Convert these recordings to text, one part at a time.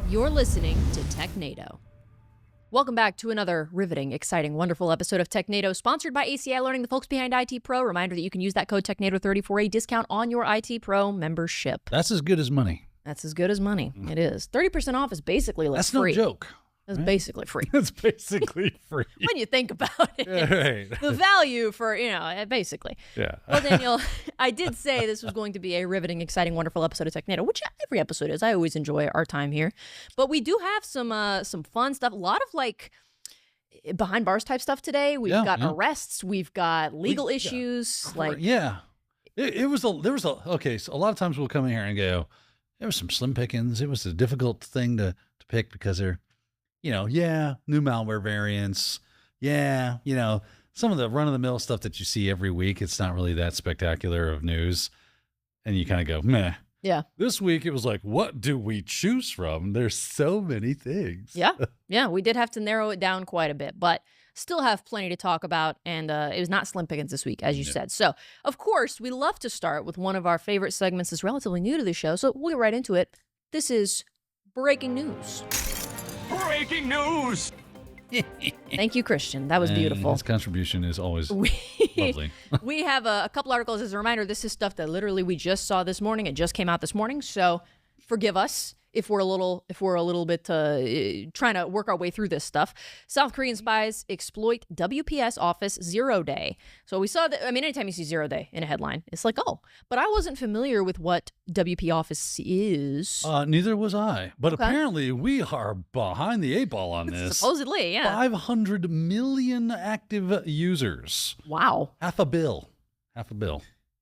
You're listening to Technado. Welcome back to another riveting, exciting, wonderful episode of Technado, sponsored by ACI Learning, the folks behind IT Pro. Reminder that you can use that code Technado30 for a discount on your IT Pro membership. That's as good as money. That's as good as money. It is. 30% off is basically like free. That's no joke. That's basically free. It's basically free. When you think about it. Right. The value for, basically. Yeah. Well, Daniel, I did say this was going to be a riveting, exciting, wonderful episode of Technado, which every episode is. I always enjoy our time here. But we do have some fun stuff. A lot of like behind bars type stuff today. We've got arrests. We've got legal issues. There was okay, so a lot of times we'll come in here and go, there was some slim pickings. It was a difficult thing to pick because they're, new malware variants. Yeah, some of the run-of-the-mill stuff that you see every week, it's not really that spectacular of news. And you kind of go, meh. Yeah. This week, it was like, what do we choose from? There's so many things. Yeah. Yeah, we did have to narrow it down quite a bit, but still have plenty to talk about. And it was not slim pickings this week, as you said. So, of course, we love to start with one of our favorite segments that's relatively new to the show. So we'll get right into it. This is Breaking News. Breaking news! Thank you, Christian. That was beautiful. His contribution is always lovely. We have a couple articles. As a reminder, this is stuff that literally we just saw this morning. It just came out this morning. So forgive us if we're a little bit trying to work our way through this stuff. South Korean spies exploit WPS Office 0 day. So we saw that. I mean, anytime you see 0 day in a headline, it's like, oh, but I wasn't familiar with what WP Office is. Neither was I. But apparently we are behind the 8 ball on this. Supposedly, yeah. 500 million active users. Wow. Half a bill.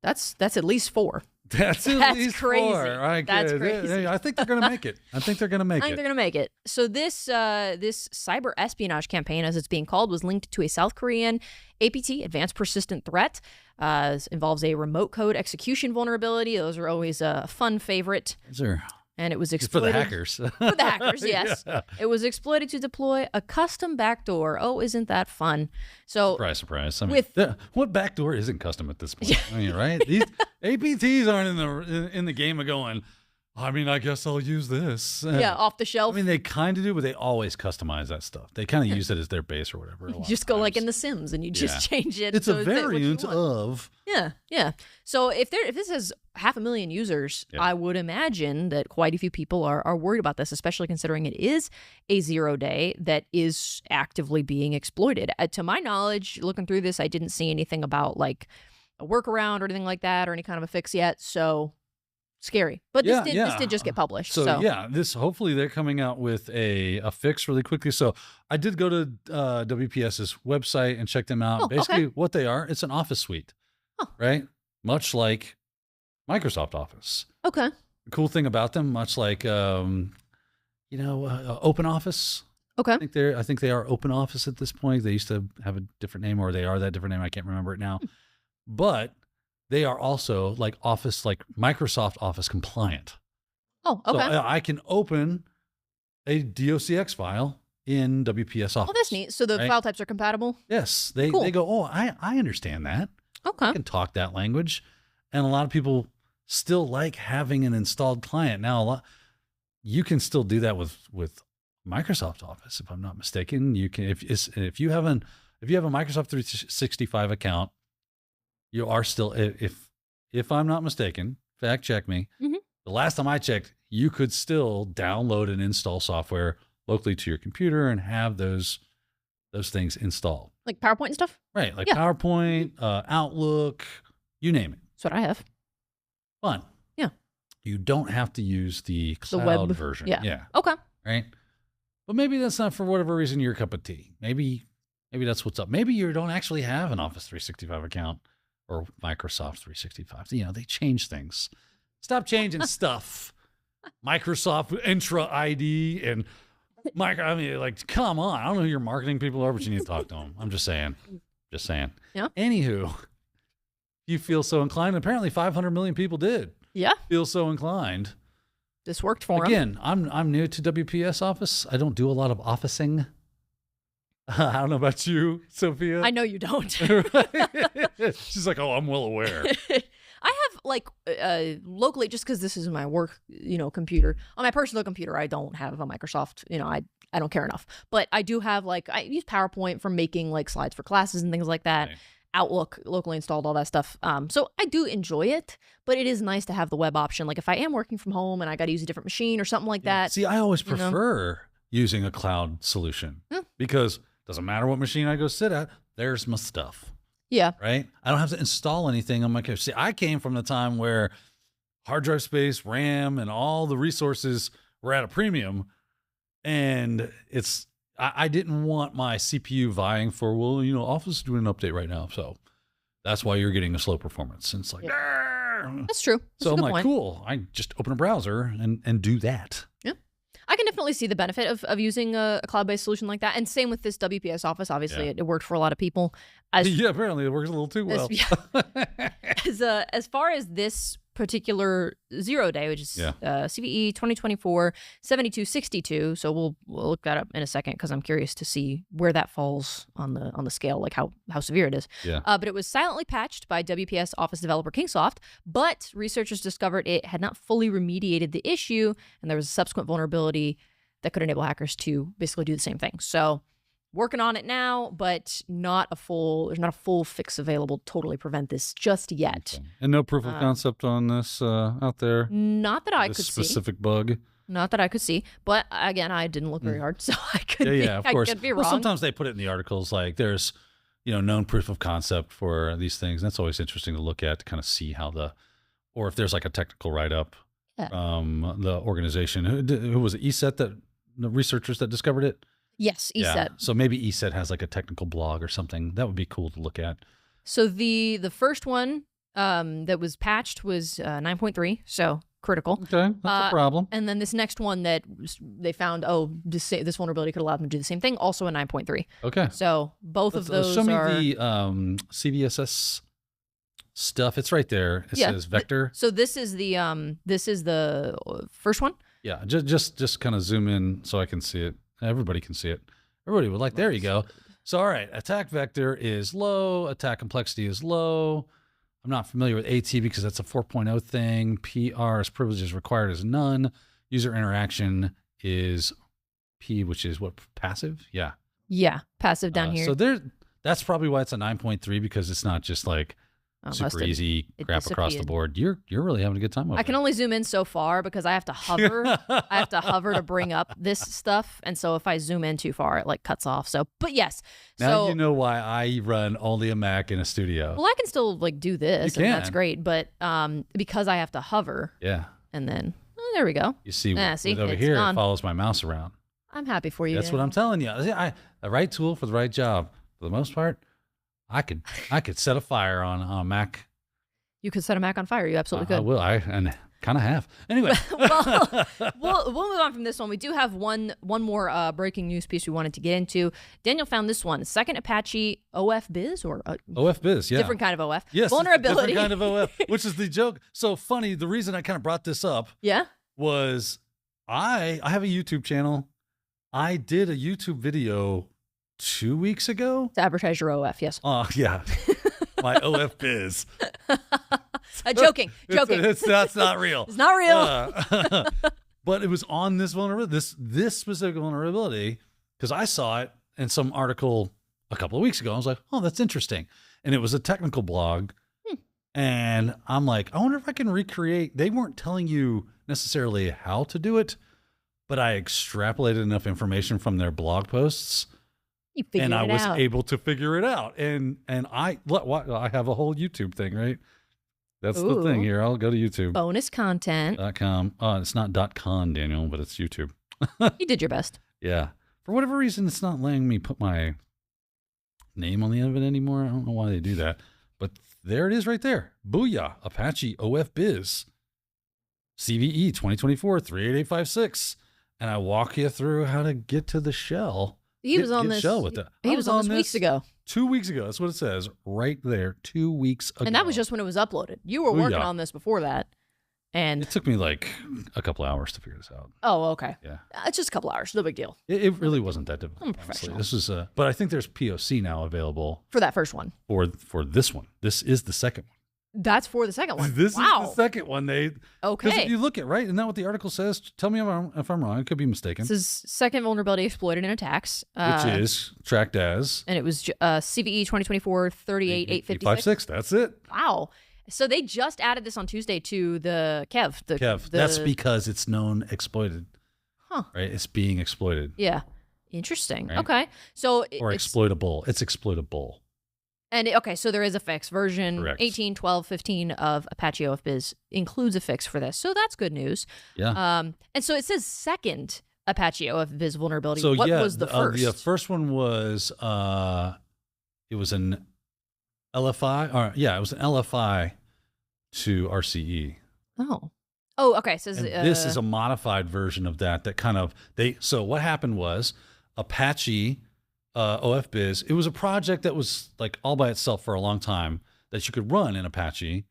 That's at least 4. That's at least crazy. 4. That's crazy. I think they're going to make it. I think they're going to make it. So this cyber espionage campaign, as it's being called, was linked to a South Korean APT, Advanced Persistent Threat. Involves a remote code execution vulnerability. Those are always a fun favorite. And it was exploited. For the hackers. For the hackers, yes. Yeah. It was exploited to deploy a custom backdoor. Oh, isn't that fun? So, surprise. I mean, what backdoor isn't custom at this point? I mean, right? These APTs aren't in the game of going, I mean, I guess I'll use this. Off the shelf. I mean, they kind of do, but they always customize that stuff. They kind of use it as their base or whatever. You just go like in The Sims and you just change it. It's a variant of. Yeah. So if this has 500,000 users, I would imagine that quite a few people are worried about this, especially considering it is a 0 day that is actively being exploited. To my knowledge, looking through this, I didn't see anything about like a workaround or anything like that or any kind of a fix yet. So scary. But this did just get published. So this hopefully they're coming out with a fix really quickly. So I did go to WPS's website and check them out. Basically what they are, it's an office suite, right? Much like Microsoft Office. Okay. The cool thing about them, much like Open Office. Okay. I think they are Open Office at this point. They used to have a different name, or they are that different name. I can't remember it now. But they are also like Microsoft Office compliant. Oh, okay. So I can open a DOCX file in WPS Office. Oh, that's neat. So the file types are compatible? Yes. They go, oh, I understand that. Okay. I can talk that language. And a lot of people still like having an installed client. Now, you can still do that with Microsoft Office, if I'm not mistaken. You can, if you have a Microsoft 365 account, you are still, if I'm not mistaken, fact check me. Mm-hmm. The last time I checked, you could still download and install software locally to your computer and have those things installed. Like PowerPoint and stuff? Right, like PowerPoint, Outlook, you name it. That's what I have. Fun. Yeah. You don't have to use the cloud web version. Yeah. Okay. Right? But maybe that's not, for whatever reason, your cup of tea. Maybe that's what's up. Maybe you don't actually have an Office 365 account or Microsoft 365. They change things. Stop changing stuff. Microsoft Entra ID and come on. I don't know who your marketing people are, but you need to talk to them. I'm just saying. Yeah. Anywho, you feel so inclined. Apparently 500 million people did. Yeah. Feel so inclined. This worked for him. Again, I'm new to WPS Office. I don't do a lot of officing. I don't know about you, Sophia. I know you don't. She's like, oh, I'm well aware. I have like locally, just because this is my work, computer. On my personal computer, I don't have a Microsoft. I don't care enough. But I do have I use PowerPoint for making like slides for classes and things like that. Right. Outlook locally installed, all that stuff. So I do enjoy it, but it is nice to have the web option. Like if I am working from home and I got to use a different machine or something like that. See, I always prefer using a cloud solution because it doesn't matter what machine I go sit at, there's my stuff. Yeah. Right? I don't have to install anything on my computer. See, I came from the time where hard drive space, RAM, and all the resources were at a premium. And I didn't want my CPU vying for, Office is doing an update right now. So that's why you're getting a slow performance. And it's like, That's true. That's so a I'm good like, point. Cool. I just open a browser and do that. Yeah. I can definitely see the benefit of using a cloud-based solution like that. And same with this WPS Office. Obviously, it worked for a lot of people. Yeah, apparently it works a little too well. As far as this particular 0 day, which is CVE 2024-7262. So we'll look that up in a second because I'm curious to see where that falls on the scale, like how severe it is. Yeah. But it was silently patched by WPS Office developer Kingsoft, but researchers discovered it had not fully remediated the issue, and there was a subsequent vulnerability that could enable hackers to basically do the same thing. So working on it now, but there's not a full fix available to totally prevent this just yet. Okay. And no proof of concept on this out there? Not that I could see. Specific bug? Not that I could see. But again, I didn't look very hard, so I could of course. I could be wrong. Well, sometimes they put it in the articles like there's, known proof of concept for these things. That's always interesting to look at to kind of see how or if there's like a technical write-up from the organization. Who was it? ESET, the researchers that discovered it? Yes, ESET. Yeah. So maybe ESET has like a technical blog or something. That would be cool to look at. So the first one that was patched was 9.3, so critical. Okay, that's a problem. And then this next one that they found, this vulnerability could allow them to do the same thing, also a 9.3. Okay. So both of those show me are... the CVSS stuff. It's right there. It says vector. So this is the first one? Yeah, just kind of zoom in so I can see it. Everybody can see it. Everybody would like, there you go. So, all right, attack vector is low. Attack complexity is low. I'm not familiar with AT because that's a 4.0 thing. PR is privileges required is none. User interaction is P, which is what, passive? Yeah. Yeah, passive down here. So that's probably why it's a 9.3 because it's not just like super easy crap across the board. You're really having a good time with it. I can only zoom in so far because I have to hover. I have to hover to bring up this stuff, and so if I zoom in too far, it like cuts off. So, but yes. Now you know why I run only a Mac in a studio. Well, I can still like do this, and that's great. But because I have to hover. Yeah. And then there we go. You see, see over here it follows my mouse around. I'm happy for you. That's what I'm telling you. The right tool for the right job. For the most part, I could set a fire on a Mac. You could set a Mac on fire. You absolutely could. I will. And kind of have. Anyway, well, we'll move on from this one. We do have one more breaking news piece we wanted to get into. Daniel found this one: second Apache OF Biz or OF Biz, yeah, different kind of OF. Yes, vulnerability, different kind of OF, which is the joke. So funny. The reason I kind of brought this up, was I have a YouTube channel. I did a YouTube video 2 weeks ago to advertise your OF. Yes. Oh yeah, my OF Biz. Joking. That's not real. It's not real. But it was on this vulnerability, this specific vulnerability, because I saw it in some article a couple of weeks ago. I was like, oh, that's interesting. And it was a technical blog. And I'm like, I wonder if I can recreate. They weren't telling you necessarily how to do it, but I extrapolated enough information from their blog posts. I was able to figure it out. And I have a whole YouTube thing, right? That's the thing here. I'll go to YouTube. Bonus content. .com. It's not .con, Daniel, but it's YouTube. You did your best. Yeah. For whatever reason, it's not letting me put my name on the end of it anymore. I don't know why they do that. But there it is right there. Booyah. Apache OF Biz. CVE 2024-38856. And I walk you through how to get to the shell. He was on this. He was on this weeks ago. 2 weeks ago. That's what it says right there. 2 weeks ago. And that was just when it was uploaded. You were working on this before that. And it took me like a couple hours to figure this out. Oh, okay. Yeah. It's just a couple hours. No big deal. It really wasn't that difficult. I'm professional. Honestly. This is but I think there's POC now available for that first one. For this one. This is the second one. That's for the second one. This wow. is the second one. Because Okay. if you look at, right, isn't that what the article says? Tell me if I'm wrong. I could be mistaken. This is second vulnerability exploited in attacks. Which is tracked as And it was CVE 2024 38856. That's it. Wow. So they just added this on Tuesday to the Kev. That's because it's known exploited. Huh. Right? It's being exploited. Yeah. Interesting. Right? Okay. So Or it's exploitable. It's exploitable. And okay, so there is a fix. Version Correct. 18, 12, 15 of Apache OFBiz includes a fix for this. So that's good news. Yeah. And so it says second Apache OFBiz vulnerability. So what was the first? The first one was it was an LFI. It was an LFI to RCE. Oh, okay. It says And this is a modified version of that. So what happened was Apache OFBiz. It was a project that was like all by itself for a long time that you could run in Apache,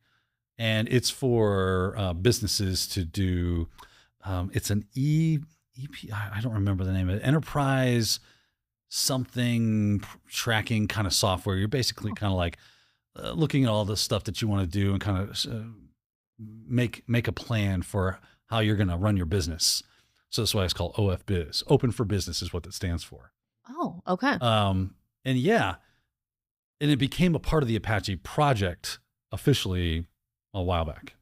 and it's for businesses to do. It's an EP. I don't remember the name of it. Enterprise something tracking kind of software. You're basically kind of like looking at all the stuff that you want to do and kind of make a plan for how you're going to run your business. So that's why it's called OFBiz. Open for Business is what that stands for. Oh, okay. And it became a part of the Apache project officially a while back.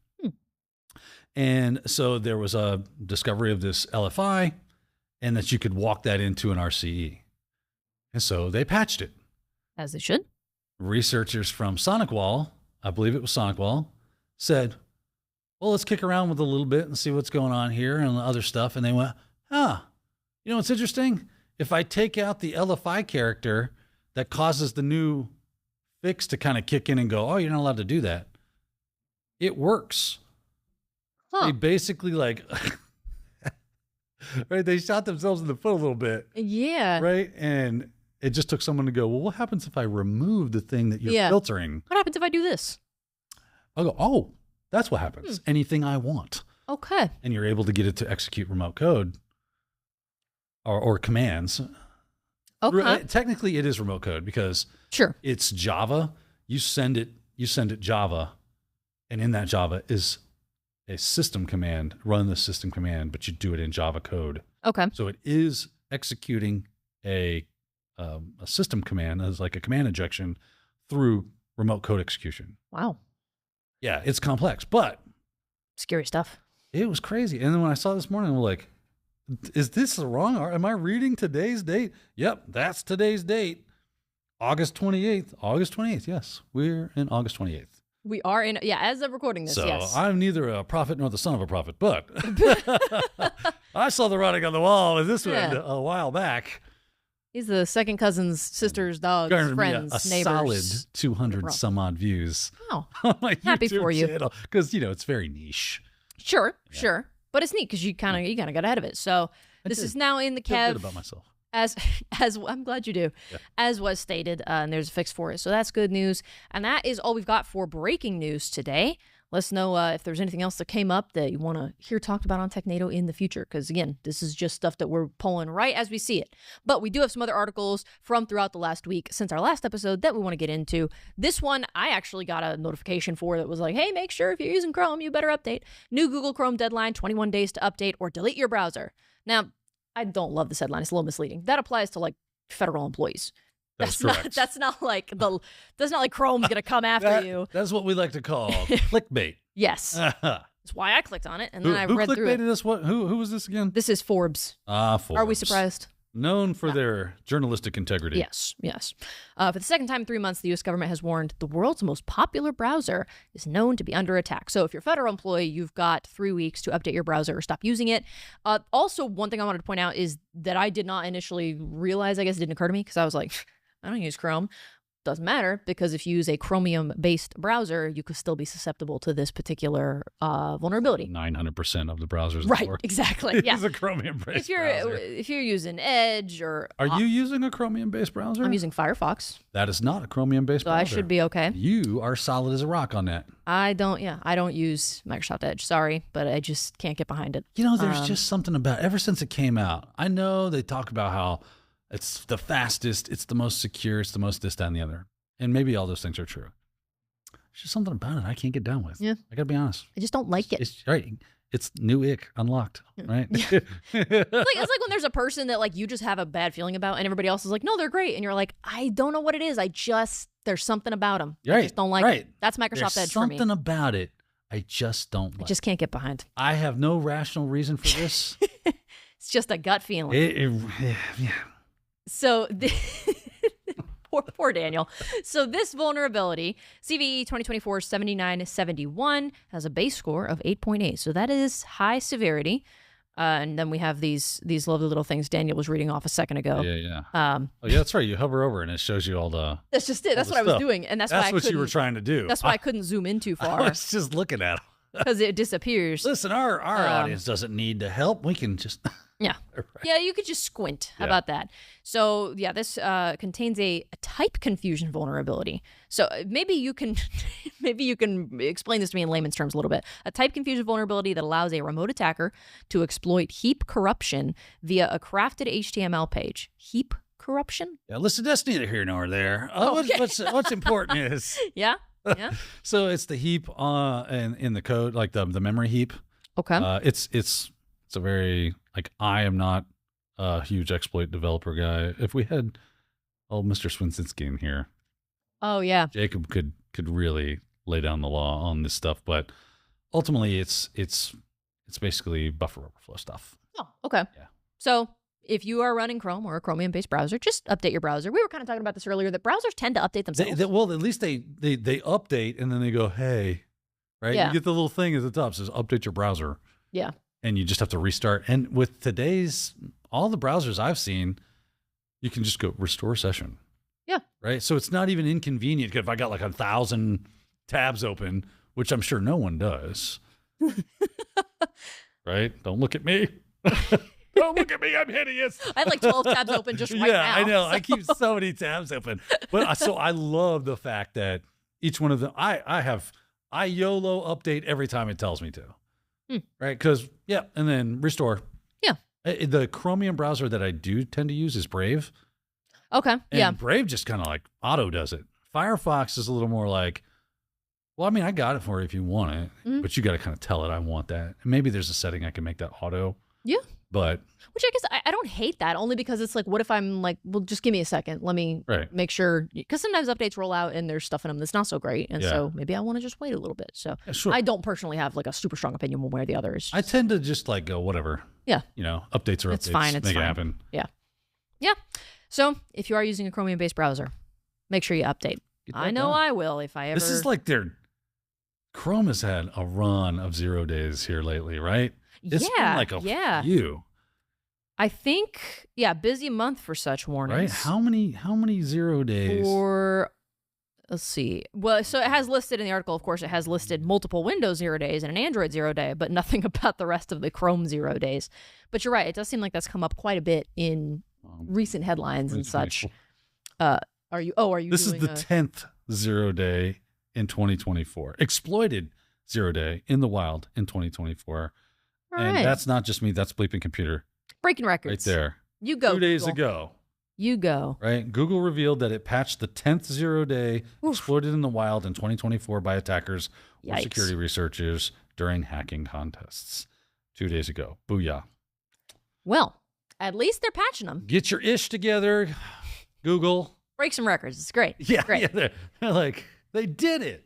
And so there was a discovery of this LFI and that you could walk that into an RCE. And so they patched it. As they should. Researchers from SonicWall, I believe it was SonicWall, said, well, let's kick around with a little bit and see what's going on here and other stuff. And they went, you know what's interesting? If I take out the LFI character that causes the new fix to kind of kick in and go, oh, you're not allowed to do that, it works. Huh. They basically right? They shot themselves in the foot a little bit. Yeah. Right? And it just took someone to go, well, what happens if I remove the thing that you're filtering? What happens if I do this? I'll go, oh, that's what happens. Anything I want. Okay. And you're able to get it to execute remote code or commands. Okay. Technically, it is remote code because it's Java. You send it Java, and in that Java is a system command, run the system command, but you do it in Java code. Okay. So it is executing a system command as like a command injection through remote code execution. Wow. Yeah, it's complex, but scary stuff. It was crazy. And then when I saw it this morning, I'm like, is this wrong? Am I reading today's date? Yep, that's today's date. August 28th. August 28th, yes. We're in August 28th. We are in, as of recording this, so yes. I'm neither a prophet nor the son of a prophet, but I saw the writing on the wall with this one a while back. He's the second cousin's, sister's, dog's, friends, a neighbors. Solid 200 some odd views. Oh, on my happy YouTube for you. Because, it's very niche. Sure. But it's neat because you kind of got ahead of it. So this is now in the I feel Kev. good about myself. As I'm glad you do, as was stated, and there's a fix for it. So that's good news. And that is all we've got for breaking news today. Let us know if there's anything else that came up that you want to hear talked about on Technado in the future. Because again, this is just stuff that we're pulling right as we see it. But we do have some other articles from throughout the last week since our last episode that we want to get into. This one, I actually got a notification for that was like, hey, make sure if you're using Chrome, you better update. New Google Chrome deadline, 21 days to update or delete your browser. Now, I don't love this headline. It's a little misleading. That applies to like federal employees. That's not like Chrome's gonna come after you. That's what we like to call clickbait. Yes. That's why I clicked on it, and then I read through it. Who clickbaited us? What? Who was this again? This is Forbes. Forbes. Are we surprised? Known for their journalistic integrity. Yes. For the second time in 3 months, the U.S. government has warned the world's most popular browser is known to be under attack. So if you're a federal employee, you've got 3 weeks to update your browser or stop using it. Also, one thing I wanted to point out is that I did not initially realize, I guess it didn't occur to me, because I was like, I don't use Chrome. Doesn't matter, because if you use a Chromium-based browser, you could still be susceptible to this particular vulnerability. 900% of the browsers. Right, exactly. Yeah, it's a Chromium-based browser. If you're using Edge or... Are you using a Chromium-based browser? I'm using Firefox. That is not a Chromium-based browser. So I should be okay. You are solid as a rock on that. I don't use Microsoft Edge. Sorry, but I just can't get behind it. There's just something about ever since it came out. I know they talk about how it's the fastest, it's the most secure, it's the most this, that, and the other. And maybe all those things are true. There's just something about it I can't get down with. Yeah. I gotta be honest. I just don't like it. It's right. It's new ick unlocked, right? It's like when there's a person that like you just have a bad feeling about, and everybody else is like, no, they're great, and you're like, I don't know what it is. There's something about them. Right, I just don't like right. it. That's Microsoft There's Edge for me. something about it I just don't like. I just can't get behind. I have no rational reason for this. It's just a gut feeling. Yeah. So poor Daniel. So this vulnerability, CVE 2024-7971, has a base score of 8.8. So that is high severity. And then we have these lovely little things Daniel was reading off a second ago. Yeah. Oh, yeah, that's right. You hover over and it shows you all the. That's just it. That's what I was doing, and that's why what you were trying to do. That's why I couldn't zoom in too I far was just looking at them. because it disappears. Listen, our audience doesn't need to help. We can just. Yeah. Right. Yeah, you could just squint. How about that? So, yeah, this contains a type confusion vulnerability. So maybe you can explain this to me in layman's terms a little bit. A type confusion vulnerability that allows a remote attacker to exploit heap corruption via a crafted HTML page. Heap corruption? Yeah, listen, that's neither here nor there. What's important is. Yeah. Yeah. So it's the heap in the code, like the memory heap. Okay. It's a very, like, I am not a huge exploit developer guy. If we had old Mr. Swinsinski in here, oh yeah, Jacob could really lay down the law on this stuff. But ultimately, it's basically buffer overflow stuff. Oh, okay. Yeah. So if you are running Chrome or a Chromium-based browser, just update your browser. We were kind of talking about this earlier, that browsers tend to update themselves. Well, at least they update and then they go, hey, right? Yeah. You get the little thing at the top that says update your browser. Yeah. And you just have to restart. And with all the browsers I've seen, you can just go restore session. Yeah. Right. So it's not even inconvenient if I got like 1,000 tabs open, which I'm sure no one does. Right. Don't look at me. Don't look at me. I'm hideous. I have like 12 tabs open just right now. Yeah, I know. So. I keep so many tabs open. But so I love the fact that each one of them, I YOLO update every time it tells me to. Right. Because, and then restore. Yeah. The Chromium browser that I do tend to use is Brave. Okay. And Brave just kind of like auto does it. Firefox is a little more like, well, I mean, I got it for you if you want it, but you got to kind of tell it I want that. And maybe there's a setting I can make that auto. Yeah. But. Which I guess I don't hate that, only because it's like, what if I'm like, well, just give me a second. Let me make sure. Because sometimes updates roll out and there's stuff in them that's not so great. And so maybe I want to just wait a little bit. So I don't personally have like a super strong opinion one way or the other. I tend to just like go, whatever. Yeah. Updates are updates. It's fine. It's make fine. it happen. Yeah. Yeah. So if you are using a Chromium-based browser, make sure you update. I know I will if I ever. This is like Chrome has had a run of 0 days here lately, right? It's been like a few. I think, busy month for such warnings. Right? How many 0 days? Let's see. Well, so it has listed in the article, of course, it has listed multiple Windows 0 days and an Android 0 day, but nothing about the rest of the Chrome 0 days. But you're right. It does seem like that's come up quite a bit in recent headlines and such. Are you This is the 10th 0 day in 2024. Exploited 0 day in the wild in 2024. And that's not just me. That's Bleeping Computer. Breaking records. Right there. You go, 2 days Google. ago. You go. Right? Google revealed that it patched the 10th 0 day exploited in the wild in 2024 by attackers or security researchers during hacking contests. 2 days ago. Booyah. Well, at least they're patching them. Get your ish together, Google. Break some records. It's great. Yeah. It's great. Yeah, they're like, they did it.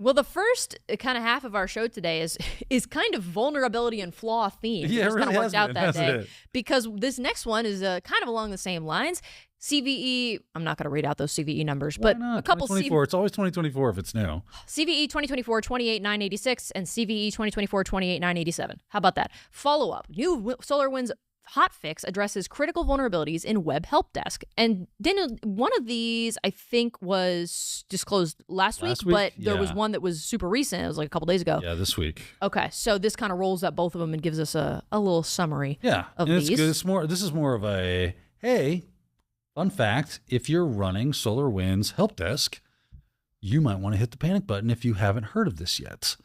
Well, the first kind of half of our show today is kind of vulnerability and flaw themed. Yeah, it really kind of worked out that day. it? Because this next one is kind of along the same lines. CVE, I'm not going to read out those CVE numbers, but a couple 2024. It's always 2024 if it's new. CVE 2024 28986 and CVE 2024 28987. How about that? Follow up. New SolarWinds Hotfix addresses critical vulnerabilities in Web Help Desk. And Daniel, one of these I think was disclosed last week, but there was one that was super recent. It was like a couple days ago. Yeah, this week. Okay, so this kind of rolls up both of them and gives us a little summary. Of these. It's good. This is more of a, hey, fun fact, if you're running SolarWinds Help Desk, you might want to hit the panic button if you haven't heard of this yet.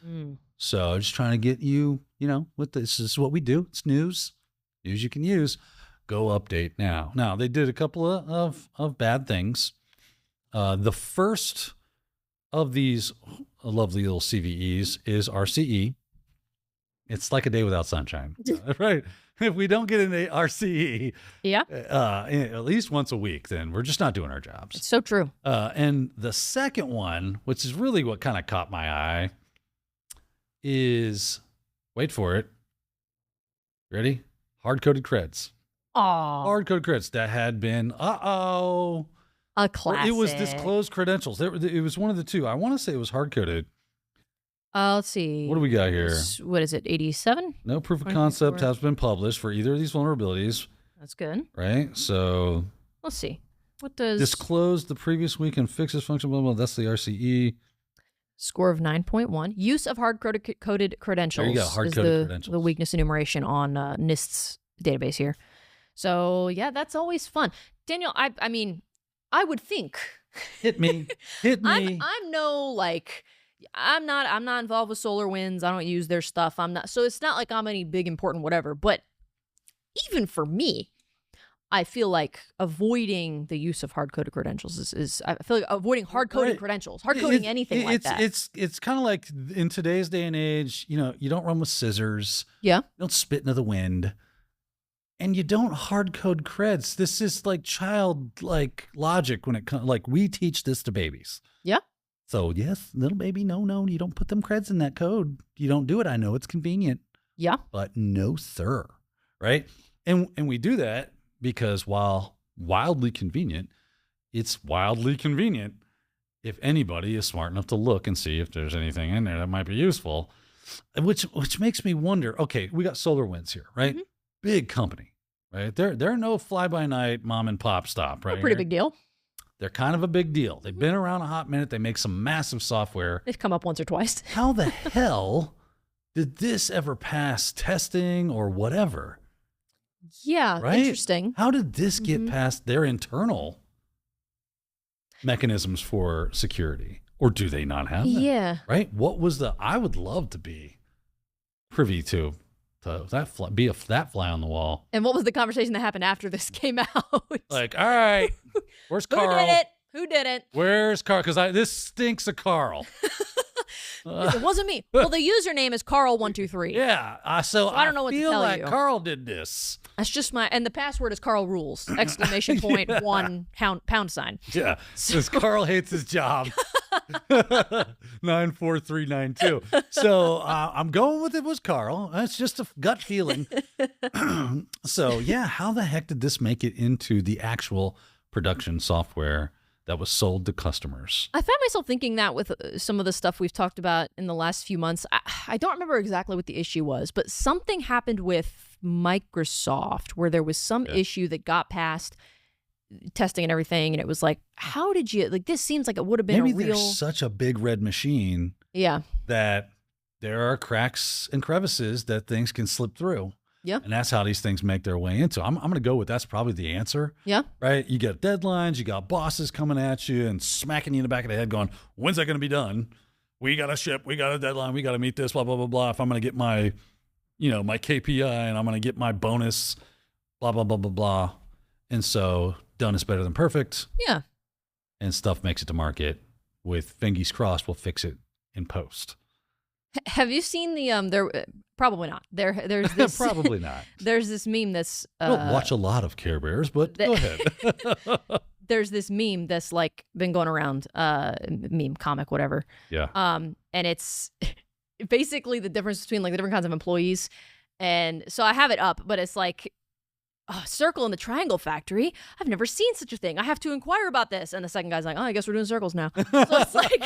So just trying to get you, what this is what we do. It's news you can use. Go update now. Now, they did a couple of bad things. The first of these lovely little CVEs is RCE. It's like a day without sunshine, right? If we don't get into RCE, at least once a week, then we're just not doing our jobs. It's so true. And the second one, which is really what kind of caught my eye, is, wait for it, ready? Hard-coded creds. Aw. Hard-coded creds that had been, a classic. It was disclosed credentials. It was one of the two. I want to say it was hard-coded. Let's see. What do we got here? What is it, 87? No proof of concept has been published for either of these vulnerabilities. That's good. Right? So let's see. What does... disclosed the previous week and fixes function, blah, blah, blah. That's the RCE. Score of 9.1. Use of hard-coded credentials. There you go, hard-coded credentials. The weakness enumeration on NIST's database here. So, yeah, that's always fun. Daniel, I mean, I would think... Hit me. I'm not involved with SolarWinds. I don't use their stuff. So it's not like I'm any big, important, whatever. But even for me, I feel like avoiding the use of hard-coded credentials is I feel like avoiding hard-coded credentials, hard-coding anything like that. It's kind of like in today's day and age, you don't run with scissors. Yeah. You don't spit into the wind. And you don't hard-code creds. This is like childlike logic when it comes, like we teach this to babies. Yeah. So yes, little baby, no, you don't put them creds in that code. You don't do it. I know it's convenient. Yeah. But no, sir. Right? And we do that because while wildly convenient, it's wildly convenient if anybody is smart enough to look and see if there's anything in there that might be useful, which makes me wonder, okay, we got SolarWinds here, right? Mm-hmm. Big company, right? They're no fly-by-night mom and pop stop, right? A pretty big deal. They're kind of a big deal. They've been around a hot minute. They make some massive software. They've come up once or twice. How the hell did this ever pass testing or whatever? Yeah, right? Interesting. How did this get past their internal mechanisms for security? Or do they not have them? Yeah. Right? What was I would love to be privy to that fly on the wall. And what was the conversation that happened after this came out? Like, all right, where's Carl? Who did it? Who didn't? Where's Carl? Because this stinks of Carl. It wasn't me. Well, the username is Carl123. Yeah. So I don't know what to tell feel like you. Carl did this. That's just and the password is Carl Rules! ! Yeah. 1 pound sign. Yeah. Because Carl hates his job. 94392. So I'm going with it was Carl. That's just a gut feeling. So yeah, how the heck did this make it into the actual production software that was sold to customers? I found myself thinking that with some of the stuff we've talked about in the last few months. I don't remember exactly what the issue was, but something happened with Microsoft where there was some issue that got past testing and everything, and it was like, how did you, like, this seems like it would have been Maybe a real... there's such a big red machine that there are cracks and crevices that things can slip through. Yeah. And that's how these things make their way into. I'm going to go with that's probably the answer. Yeah. Right? You got deadlines, you got bosses coming at you and smacking you in the back of the head going, when's that going to be done? We got to ship, we got a deadline, we got to meet this, blah, blah, blah, blah. If I'm going to get my, my KPI and I'm going to get my bonus, blah, blah, blah, blah, blah. And so done is better than perfect. Yeah. And stuff makes it to market with fingers crossed. We'll fix it in post. Have you seen the there? Probably not. There's this probably not. There's this meme that's I don't watch a lot of Care Bears, but go ahead. There's this meme that's like been going around, meme, comic, whatever. Yeah. And it's basically the difference between like the different kinds of employees. And so I have it up, but it's like, circle in the triangle factory. I've never seen such a thing. I have to inquire about this. And the second guy's like, I guess we're doing circles now. So it's like,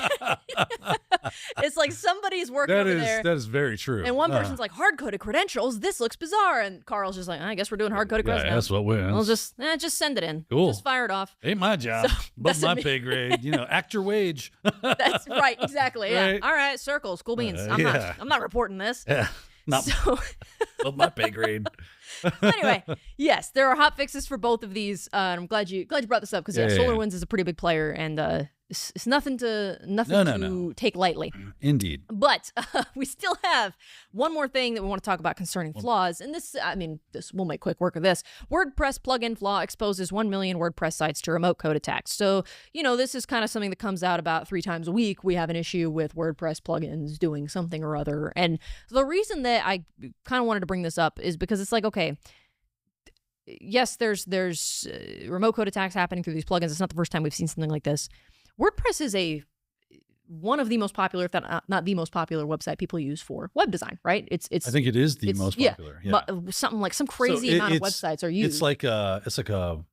it's like somebody's working over there. That is very true. And one person's like, hard-coded credentials. This looks bizarre. And Carl's just like, I guess we're doing hard-coded credentials now. That's what we're. We'll just send it in. Cool. Just fire it off. Ain't my job. But my pay grade. Act your wage. That's right. Exactly. Right. Yeah. All right. Circles. Cool beans. I'm not reporting this. Yeah. Not my pay grade. Anyway, yes, there are hot fixes for both of these. And I'm glad you brought this up because SolarWinds is a pretty big player, and it's nothing to No. take lightly. Indeed. But we still have one more thing that we want to talk about concerning flaws. And this, we'll make quick work of this. WordPress plugin flaw exposes 1 million WordPress sites to remote code attacks. So, this is kind of something that comes out about 3 times a week. We have an issue with WordPress plugins doing something or other. And the reason that I kind of wanted to bring this up is because it's like, okay, yes, there's remote code attacks happening through these plugins. It's not the first time we've seen something like this. WordPress is one of the most popular, if not the most popular website people use for web design, right? It's I think it is the most popular. Yeah. But some crazy amount of websites are used. It's like a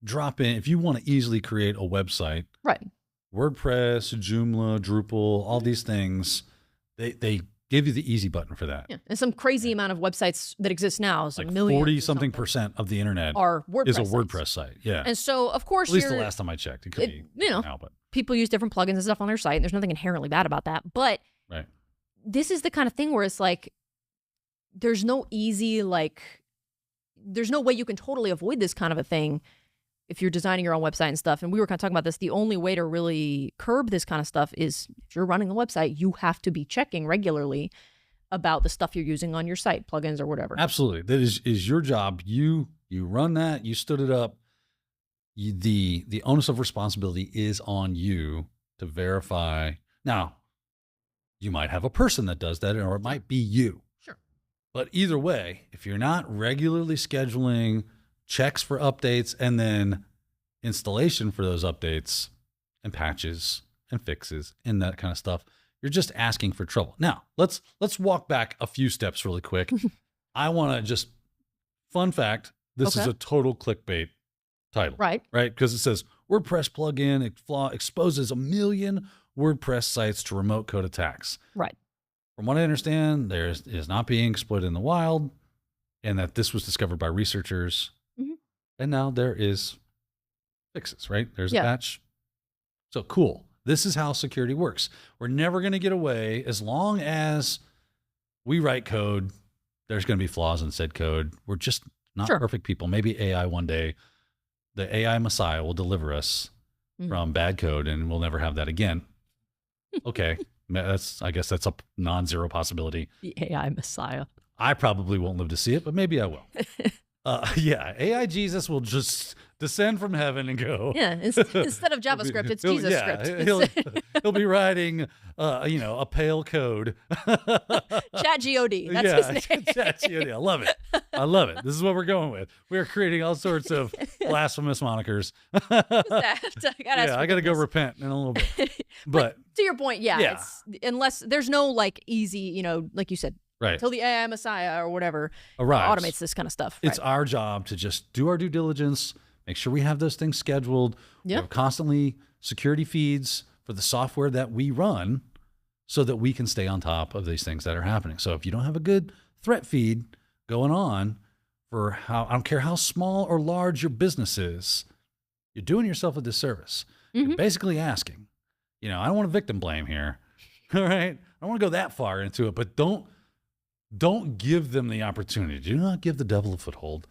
drop in. If you want to easily create a website, right? WordPress, Joomla, Drupal, all these things, they give you the easy button for that. Yeah. And some crazy amount of websites that exist now, so like millions 40-something% of the internet are WordPress is a sites. WordPress site. Yeah. And so, of course, at least the last time I checked, it could be now, but people use different plugins and stuff on their site, and there's nothing inherently bad about that. But this is the kind of thing where it's like, there's no easy, there's no way you can totally avoid this kind of a thing if you're designing your own website and stuff. And we were kind of talking about this. The only way to really curb this kind of stuff is if you're running a website, you have to be checking regularly about the stuff you're using on your site, plugins or whatever. Absolutely. That is your job. You run that, you stood it up. The onus of responsibility is on you to verify. Now, you might have a person that does that, or it might be you. Sure. But either way, if you're not regularly scheduling checks for updates and then installation for those updates and patches and fixes and that kind of stuff, you're just asking for trouble. Now, let's walk back a few steps really quick. I want to just, fun fact, this is a total clickbait title. Right? Because it says WordPress plugin flaw exposes 1 million WordPress sites to remote code attacks. Right. From what I understand, there is not being exploited in the wild, and that this was discovered by researchers. Mm-hmm. And now there is fixes, right? There's a patch. So cool. This is how security works. We're never going to get away as long as we write code. There's going to be flaws in said code. We're just not perfect people. Maybe AI one day, the AI Messiah will deliver us from bad code, and we'll never have that again. Okay. I guess that's a non-zero possibility. The AI Messiah. I probably won't live to see it, but maybe I will. AI Jesus will just descend from heaven and go. Yeah, instead of JavaScript, it's Jesus script. He'll be writing, a pale code. Chat God. That's his name. Chat God. I love it. This is what we're going with. We're creating all sorts of blasphemous monikers. I got to go repent in a little bit. But to your point, it's, unless there's no easy, like you said, right, until the AI Messiah or whatever arrives, automates this kind of stuff. It's our job to just do our due diligence, make sure we have those things scheduled. We have constantly security feeds for the software that we run so that we can stay on top of these things that are happening. So if you don't have a good threat feed going on for I don't care how small or large your business is, you're doing yourself a disservice. Mm-hmm. You're basically asking, I don't want to victim blame here. All right. I don't want to go that far into it, but don't give them the opportunity. Do not give the devil a foothold.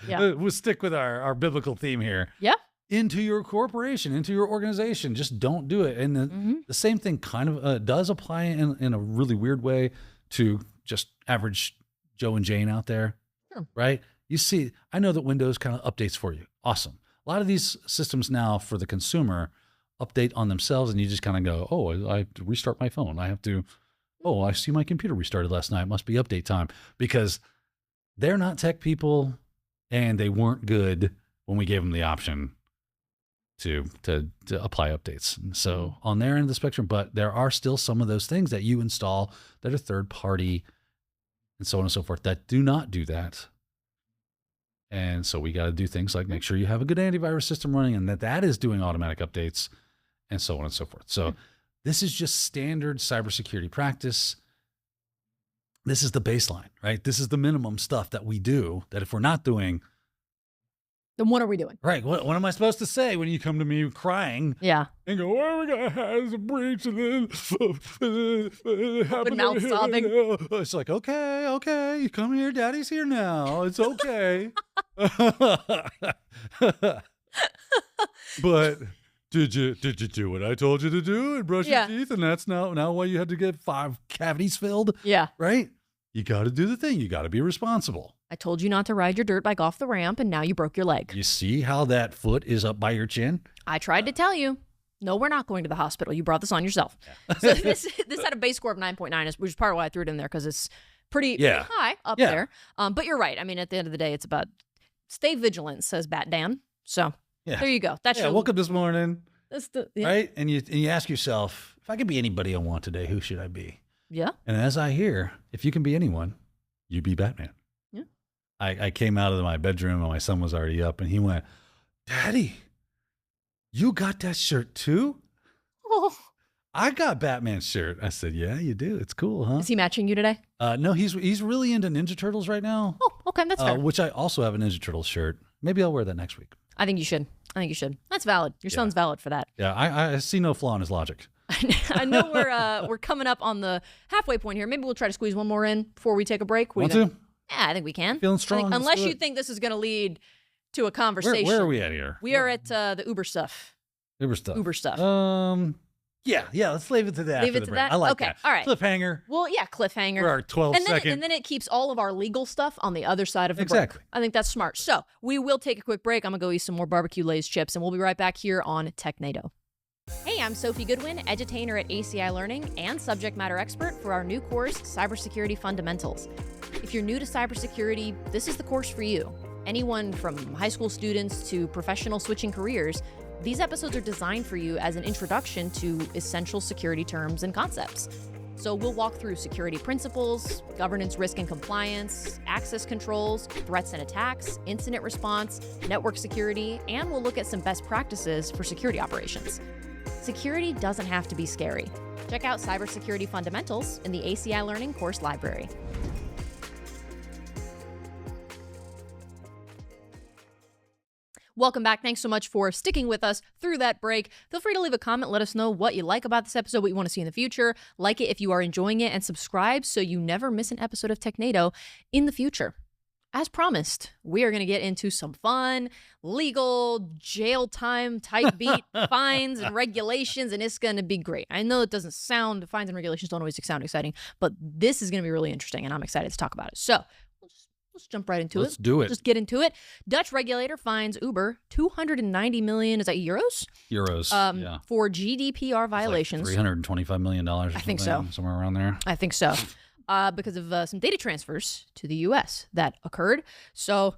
We'll stick with our biblical theme here. Yeah. Into your corporation, into your organization. Just don't do it. And the same thing kind of does apply in a really weird way to just average Joe and Jane out there, right? You see, I know that Windows kind of updates for you. Awesome. A lot of these systems now for the consumer update on themselves, and you just kind of go, oh, I have to restart my phone. I have to, oh, I see my computer restarted last night. It must be update time, because they're not tech people and they weren't good when we gave them the option to apply updates. And so on their end of the spectrum, but there are still some of those things that you install that are third party and so on and so forth that do not do that. And so we got to do things like make sure you have a good antivirus system running and that is doing automatic updates and so on and so forth. So this is just standard cybersecurity practice. This is the baseline, right? This is the minimum stuff that we do, that if we're not doing, then what are we doing? Right. What am I supposed to say when you come to me crying? Yeah. And go, what are we going to have a breach and then open mouth sobbing. It's like, okay, you come here. Daddy's here now. It's okay. But Did you do what I told you to do and brush Yeah. your teeth? And that's now why you had to get 5 cavities filled, Yeah. right? You got to do the thing. You got to be responsible. I told you not to ride your dirt bike off the ramp, and now you broke your leg. You see how that foot is up by your chin? I tried to tell you. No, we're not going to the hospital. You brought this on yourself. So this had a base score of 9.9, which is part of why I threw it in there, because it's pretty high up there. But you're right. I mean, at the end of the day, it's about stay vigilant, says Bat Dan. So there you go. That's I woke up this morning, yeah. right? And you ask yourself, if I could be anybody I want today, who should I be? Yeah. And as I hear, if you can be anyone, you be Batman. Yeah. I came out of my bedroom and my son was already up, and he went, Daddy, you got that shirt too? Oh. I got Batman's shirt. I said, yeah, you do. It's cool, huh? Is he matching you today? No, he's really into Ninja Turtles right now. Oh, okay. That's fair. Which I also have a Ninja Turtles shirt. Maybe I'll wear that next week. I think you should. That's valid. Your son's valid for that. Yeah, I see no flaw in his logic. I know we're coming up on the halfway point here. Maybe we'll try to squeeze one more in before we take a break. Want to? Yeah, I think we can. Feeling strong. Unless you think this is going to lead to a conversation. Where are we at here? We are at the Uber stuff. Uber stuff. Yeah. Let's leave it to that. Leave it to that? I like Okay, that. all right. Cliffhanger. Well, yeah, cliffhanger. For our 12-second. And then it keeps all of our legal stuff on the other side of the Exactly. break. I think that's smart. So we will take a quick break. I'm going to go eat some more barbecue Lay's chips, and we'll be right back here on Technado. Hey, I'm Sophie Goodwin, edutainer at ACI Learning and subject matter expert for our new course, Cybersecurity Fundamentals. If you're new to cybersecurity, this is the course for you. Anyone from high school students to professional switching careers, these episodes are designed for you as an introduction to essential security terms and concepts. So we'll walk through security principles, governance, risk and compliance, access controls, threats and attacks, incident response, network security, and we'll look at some best practices for security operations. Security doesn't have to be scary. Check out Cybersecurity Fundamentals in the ACI Learning course library. Welcome back. Thanks so much for sticking with us through that break. Feel free to leave a comment. Let us know what you like about this episode, what you want to see in the future. Like it if you are enjoying it, and subscribe so you never miss an episode of Technado in the future. As promised, we are going to get into some fun, legal, jail time type beat fines and regulations, and it's going to be great. I know it doesn't sound, fines and regulations don't always sound exciting, but this is going to be really interesting, and I'm excited to talk about it. So let's jump right into it. Let's do it. Just get into it. Dutch regulator fines Uber 290 million, is that euros? Euros, yeah. For GDPR violations. Like $325 million or something. I think so. Somewhere around there. I think so. Because of some data transfers to the U.S. that occurred. So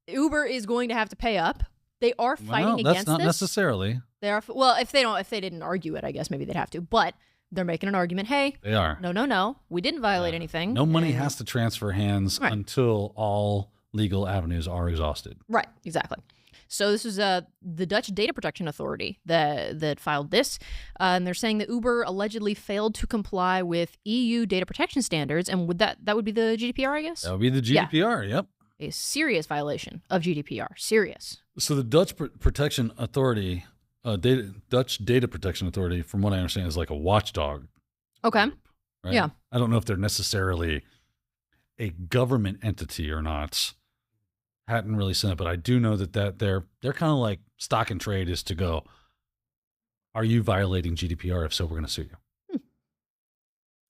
Uber is going to have to pay up. They are fighting against this. That's not necessarily. They are. Well, if they didn't argue it, I guess maybe they'd have to. But they're making an argument. Hey, they are. No. We didn't violate anything. No money has to transfer hands until all legal avenues are exhausted. Right. Exactly. So this is the Dutch Data Protection Authority that filed this, and they're saying that Uber allegedly failed to comply with EU data protection standards, and that would be the GDPR, I guess? That would be the GDPR, yep. A serious violation of GDPR, serious. So the Dutch Protection Authority, Dutch Data Protection Authority, from what I understand, is like a watchdog. Okay. Group, right? Yeah. I don't know if they're necessarily a government entity or not. Hadn't really seen it, but I do know that they're kind of like stock and trade is to go, are you violating GDPR? If so, we're going to sue you.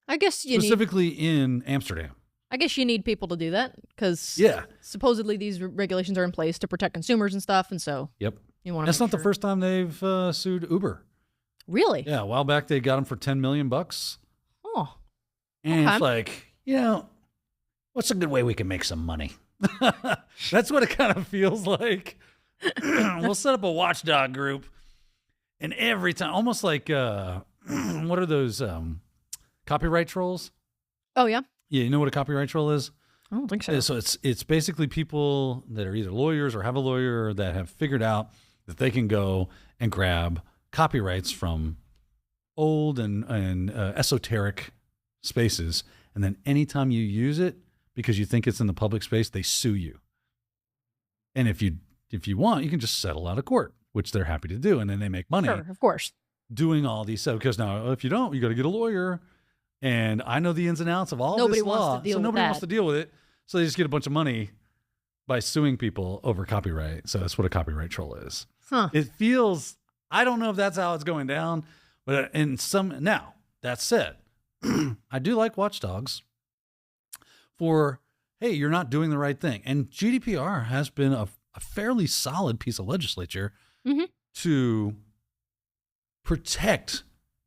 I guess specifically in Amsterdam. I guess you need people to do that because supposedly these regulations are in place to protect consumers and stuff, and so you want. To That's not the first time they've sued Uber. Really? Yeah, a while back they got them for $10 million. Oh, and it's like, what's a good way we can make some money? That's what it kind of feels like. We'll set up a watchdog group, and every time, almost like what are those copyright trolls? Oh yeah. Yeah, you know what a copyright troll is? I don't think so. So it's basically people that are either lawyers or have a lawyer that have figured out that they can go and grab copyrights from old and esoteric spaces, and then anytime you use it, because you think it's in the public space, they sue you. And if you want, you can just settle out of court, which they're happy to do, and then they make money. Sure, of course. Doing all these stuff. Because now, if you don't, you got to get a lawyer. And I know the ins and outs of all this law, so nobody wants to deal with it. So they just get a bunch of money by suing people over copyright. So that's what a copyright troll is. Huh. It feels I don't know if that's how it's going down, but now that said, I do like watchdogs for, hey, you're not doing the right thing. And GDPR has been a fairly solid piece of legislature to protect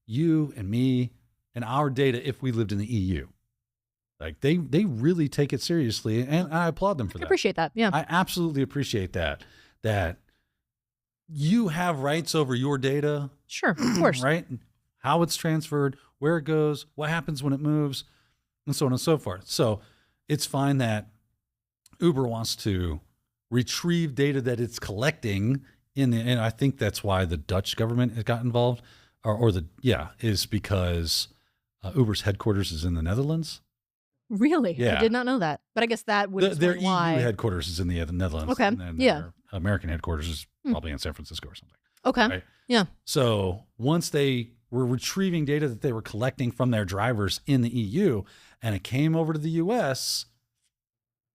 you and me and our data if we lived in the EU. Like they really take it seriously, and I applaud them for that. I appreciate that. Yeah. I absolutely appreciate that you have rights over your data. Sure, of course. Right? How it's transferred, where it goes, what happens when it moves, and so on and so forth. So it's fine that Uber wants to retrieve data that it's collecting and I think that's why the Dutch government has got involved, is because Uber's headquarters is in the Netherlands. Really? Yeah. I did not know that. But I guess that would Their explain why. EU headquarters is in the Netherlands. Okay. And then Yeah. their American headquarters is probably in San Francisco or something. Okay. Right? Yeah. So once they were retrieving data that they were collecting from their drivers in the EU and it came over to the US,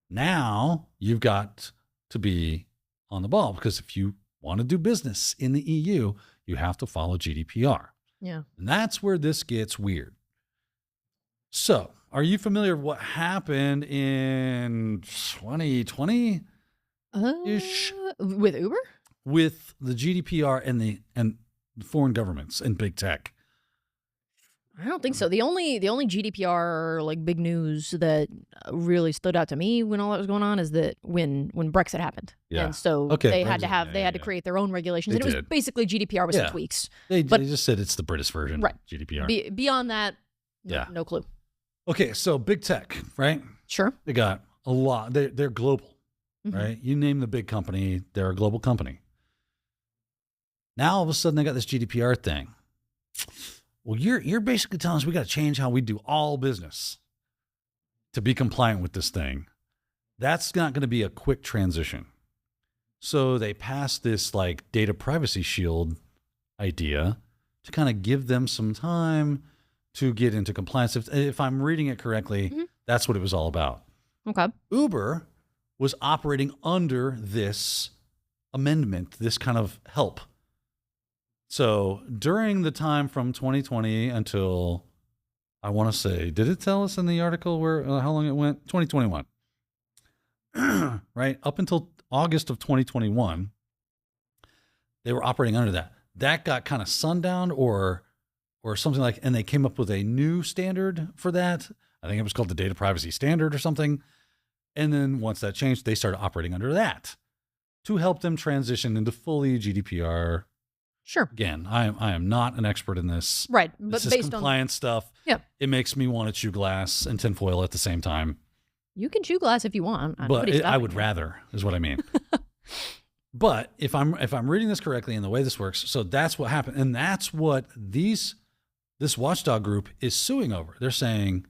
now you've got to be on the ball, because if you want to do business in the EU, you have to follow GDPR. Yeah. And that's where this gets weird. So, are you familiar with what happened in 2020 ish With Uber? with the GDPR and the foreign governments and big tech? I don't think so. The only GDPR like big news that really stood out to me when all that was going on is that when Brexit happened, Yeah. and so Okay, they had Brexit, to to create their own regulations, They and it was did. basically GDPR with Yeah. some tweaks. They But- just said it's the British version, Right. GDPR. Beyond that, Yeah. no clue. Okay, so big tech, right? Sure. They got a lot. They're global, Mhm. right? You name the big company, they're a global company. Now all of a sudden they got this GDPR thing. Well, you're basically telling us we got to change how we do all business to be compliant with this thing. That's not going to be a quick transition. So they passed this like data privacy shield idea to kind of give them some time to get into compliance. If I'm reading it correctly, that's what it was all about. Okay. Uber was operating under this amendment, this kind of help. So during the time from 2020 until, I want to say, did it tell us in the article where how long it went? 2021. Right? Up until August of 2021, they were operating under that. That got kind of sundowned or something like, and they came up with a new standard for that. I think it was called the Data Privacy Standard or something. And then once that changed, they started operating under that to help them transition into fully GDPR. Sure. Again, I am not an expert in this. Right. But This is based compliance stuff. Yeah. It makes me want to chew glass and tinfoil at the same time. on, you can chew glass if you want. But Nobody's I stopping would you. rather, is what I mean. But if I'm reading this correctly and the way this works, so that's what happened. And that's what this watchdog group is suing over. They're saying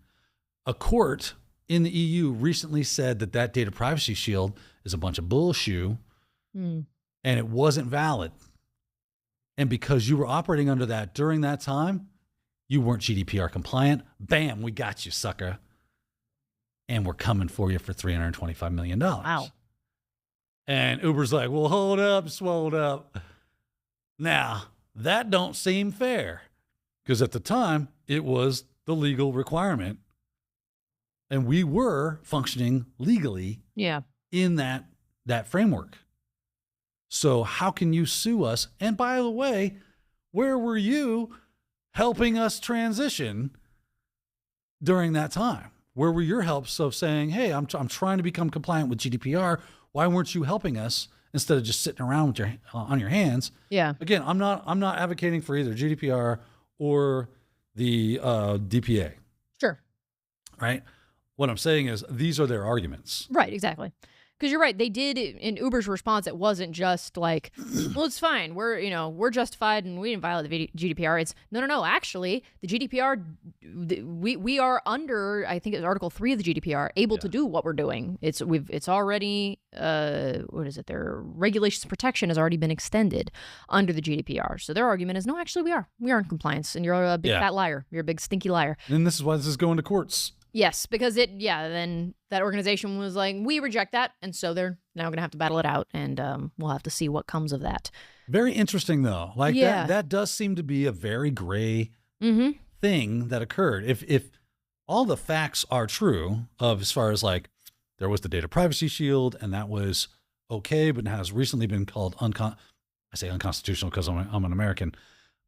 a court in the EU recently said that data privacy shield is a bunch of bullshit and it wasn't valid. And because you were operating under that during that time, you weren't GDPR compliant. Bam, we got you, sucker. And we're coming for you for $325 million. Wow. And Uber's like, well, hold up, hold up. Now, that don't seem fair. Because at the time, it was the legal requirement. And we were functioning legally Yeah. in that framework. So how can you sue us? And by the way, where were you helping us transition during that time? Where were your helps of saying, hey, I'm trying to become compliant with GDPR. Why weren't you helping us instead of just sitting around with on your hands? Yeah. Again, I'm not advocating for either GDPR or the DPA, Sure. right? What I'm saying is these are their arguments. Right, exactly. Because you're right, they did in Uber's response. It wasn't just like, well, it's fine. We're justified and we didn't violate the GDPR. It's no. Actually, the GDPR, we are under. I think it's Article 3 of the GDPR, able to do what we're doing. It's already what is it? Their regulations protection has already been extended under the GDPR. So their argument is no. Actually, we are in compliance, and you're a big fat liar. You're a big stinky liar. And this is why this is going to courts. Yes, because then that organization was like, we reject that. And so they're now going to have to battle it out, and we'll have to see what comes of that. Very interesting, though. Like that does seem to be a very gray thing that occurred. If all the facts are true of as far as like there was the data privacy shield and that was okay, but has recently been called I say unconstitutional because I'm an American,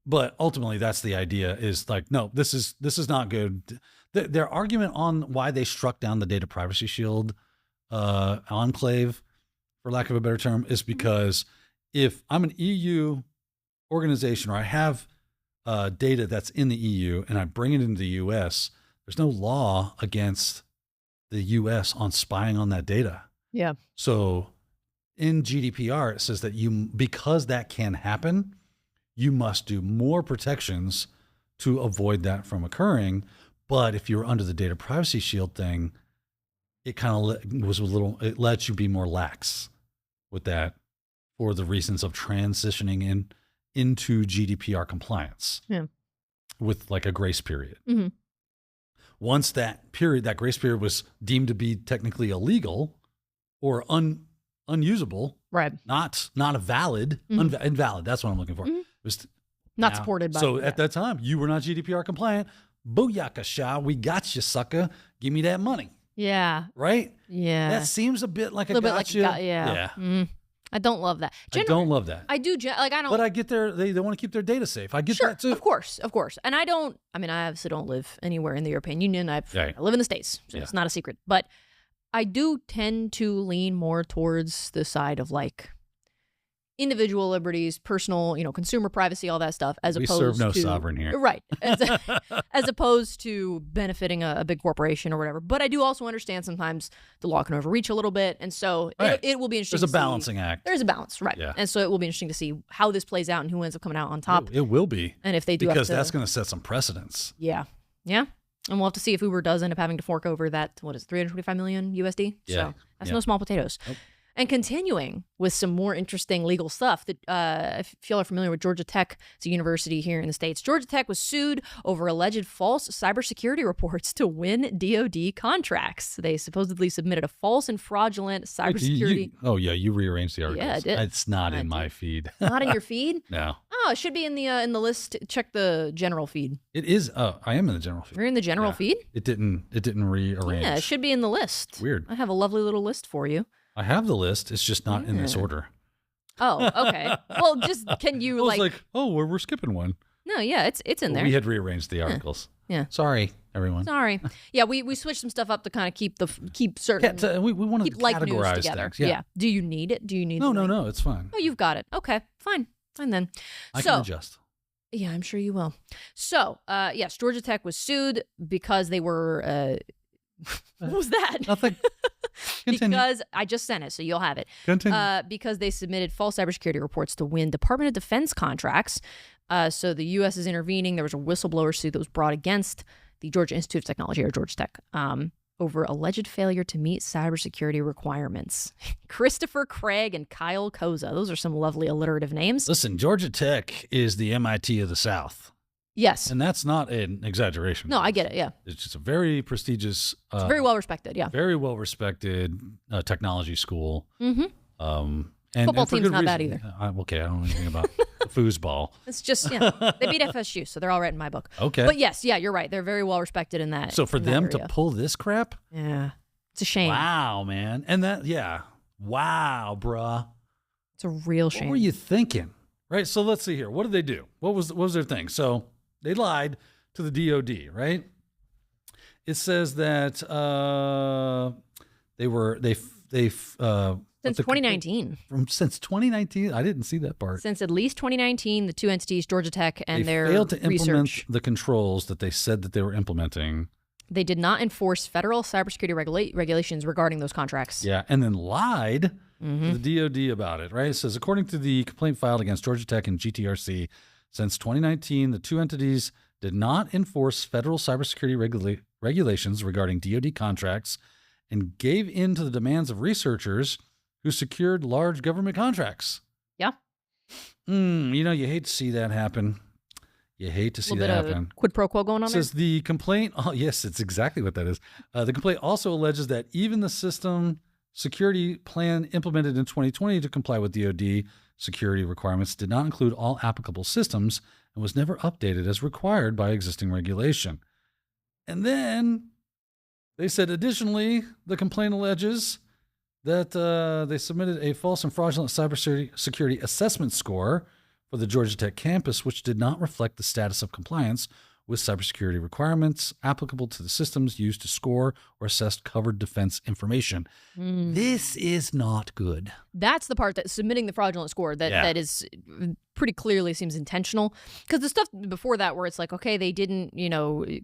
but ultimately that's the idea is like, no, this is not good. Their argument on why they struck down the data privacy shield enclave, for lack of a better term, is because if I'm an EU organization or I have data that's in the EU and I bring it into the US, there's no law against the US on spying on that data. Yeah. So in GDPR, it says that because that can happen, you must do more protections to avoid that from occurring. But if you're under the data privacy shield thing, it kind of it lets you be more lax with that for the reasons of transitioning into GDPR compliance. Yeah. With like a grace period. Mm-hmm. Once that grace period was deemed to be technically illegal or unusable, right? Not a valid, invalid. That's what I'm looking for. It was not supported by. So at that time, you were not GDPR compliant. Booyakasha, we got you, sucker. Give me that money. Yeah. Right? Yeah. That seems a bit like a gotcha. Yeah. Mm. I don't love that. I don't love that. I do. I don't. But I get they want to keep their data safe. I get that too. Of course. And I obviously don't live anywhere in the European Union. I live in the States, so it's not a secret. But I do tend to lean more towards the side of like individual liberties, personal, consumer privacy, all that stuff, as opposed to... We serve no sovereign here. Right. As opposed to benefiting a big corporation or whatever. But I do also understand sometimes the law can overreach a little bit. And so it will be interesting There's a balancing act. There's a balance, right. Yeah. And so it will be interesting to see how this plays out and who ends up coming out on top. It will be. And if they do because that's going to set some precedents. Yeah. Yeah. And we'll have to see if Uber does end up having to fork over that, 325 million USD? Yeah. So that's no small potatoes. Nope. And continuing with some more interesting legal stuff, that if y'all are familiar with Georgia Tech, it's a university here in the States. Georgia Tech was sued over alleged false cybersecurity reports to win DoD contracts. They supposedly submitted a false and fraudulent cybersecurity. You rearranged the articles. Yeah, I did. It's not in my feed. Not in your feed? No. Oh, it should be in the list. Check the general feed. It is. I am in the general feed. You're in the general feed? It didn't rearrange. Yeah, it should be in the list. Weird. I have a lovely little list for you. I have the list. It's just not in this order. Oh, okay. Well, can you I was like, we're skipping one. No, yeah, it's in there. We had rearranged the articles. Yeah. Sorry, everyone. Sorry. Yeah, we switched some stuff up to kind of keep certain. We want to keep like news categorize together. things. Yeah. Do you need it? Do you need? No, it's fine. Oh, you've got it. Okay, fine then. I can adjust. Yeah, I'm sure you will. So, yes, Georgia Tech was sued because they were. What was that? Nothing. Continue. Because I just sent it, so you'll have it. Continue. Because they submitted false cybersecurity reports to win Department of Defense contracts. So the U.S. is intervening. There was a whistleblower suit that was brought against the Georgia Institute of Technology, or Georgia Tech, over alleged failure to meet cybersecurity requirements. Christopher Craig and Kyle Koza. Those are some lovely alliterative names. Listen, Georgia Tech is the MIT of the South. Yes. And that's not an exaggeration. No, I get it, yeah. It's just a very prestigious... it's very well-respected, yeah. Very well-respected technology school. Mm-hmm. Football team's not that either. I don't know anything about foosball. It's just, they beat FSU, so they're all right in my book. Okay. But yes, you're right. They're very well-respected in that. So for them to pull this crap? Yeah. It's a shame. Wow, man. And wow, bruh. It's a real shame. What were you thinking? Right? So let's see here. What did they do? What was their thing? So... they lied to the DoD, right? It says that since 2019. Since 2019, I didn't see that part. Since at least 2019, the two entities, Georgia Tech and their failed to implement research, the controls that they said that they were implementing. They did not enforce federal cybersecurity regulations regarding those contracts. Yeah, and then lied to the DoD about it, right? It says, according to the complaint filed against Georgia Tech and GTRC, since 2019, the two entities did not enforce federal cybersecurity regulations regarding DoD contracts and gave in to the demands of researchers who secured large government contracts. Yeah. You hate to see that happen. You hate to A see little that bit happen. of quid pro quo going on It there. says the complaint, yes, it's exactly what that is. The complaint also alleges that even the system security plan implemented in 2020 to comply with DoD security requirements did not include all applicable systems and was never updated as required by existing regulation. And then they said, additionally, the complaint alleges that they submitted a false and fraudulent cybersecurity assessment score for the Georgia Tech campus, which did not reflect the status of compliance with cybersecurity requirements applicable to the systems used to score or assess covered defense information. This is not good. That's the part that submitting the fraudulent score that is pretty clearly seems intentional. Because the stuff before that where it's like, okay, they didn't,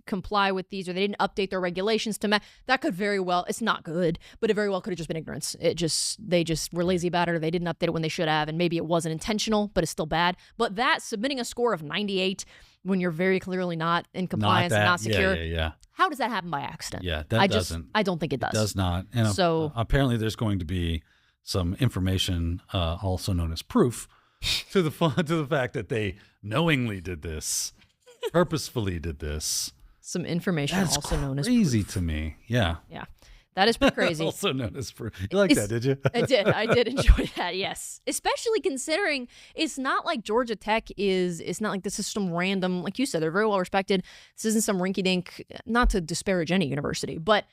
comply with these or they didn't update their regulations to that could very well, it's not good, but it very well could have just been ignorance. They just were lazy about it or they didn't update it when they should have, and maybe it wasn't intentional, but it's still bad. But that submitting a score of 98 when you're very clearly not in compliance and not secure. Yeah. How does that happen by accident? Yeah, that doesn't. I don't think it does. It does not. And So apparently there's going to be some information, also known as proof, to the fact that they knowingly did this, purposefully did this. some information That's also known as crazy proof. to me. Yeah. Yeah. That is pretty crazy. Also known as proof. You like that, did you? I did enjoy that, yes. Especially considering it's not like Georgia Tech it's not like this is some random, like you said, they're very well respected. This isn't some rinky-dink, not to disparage any university, but,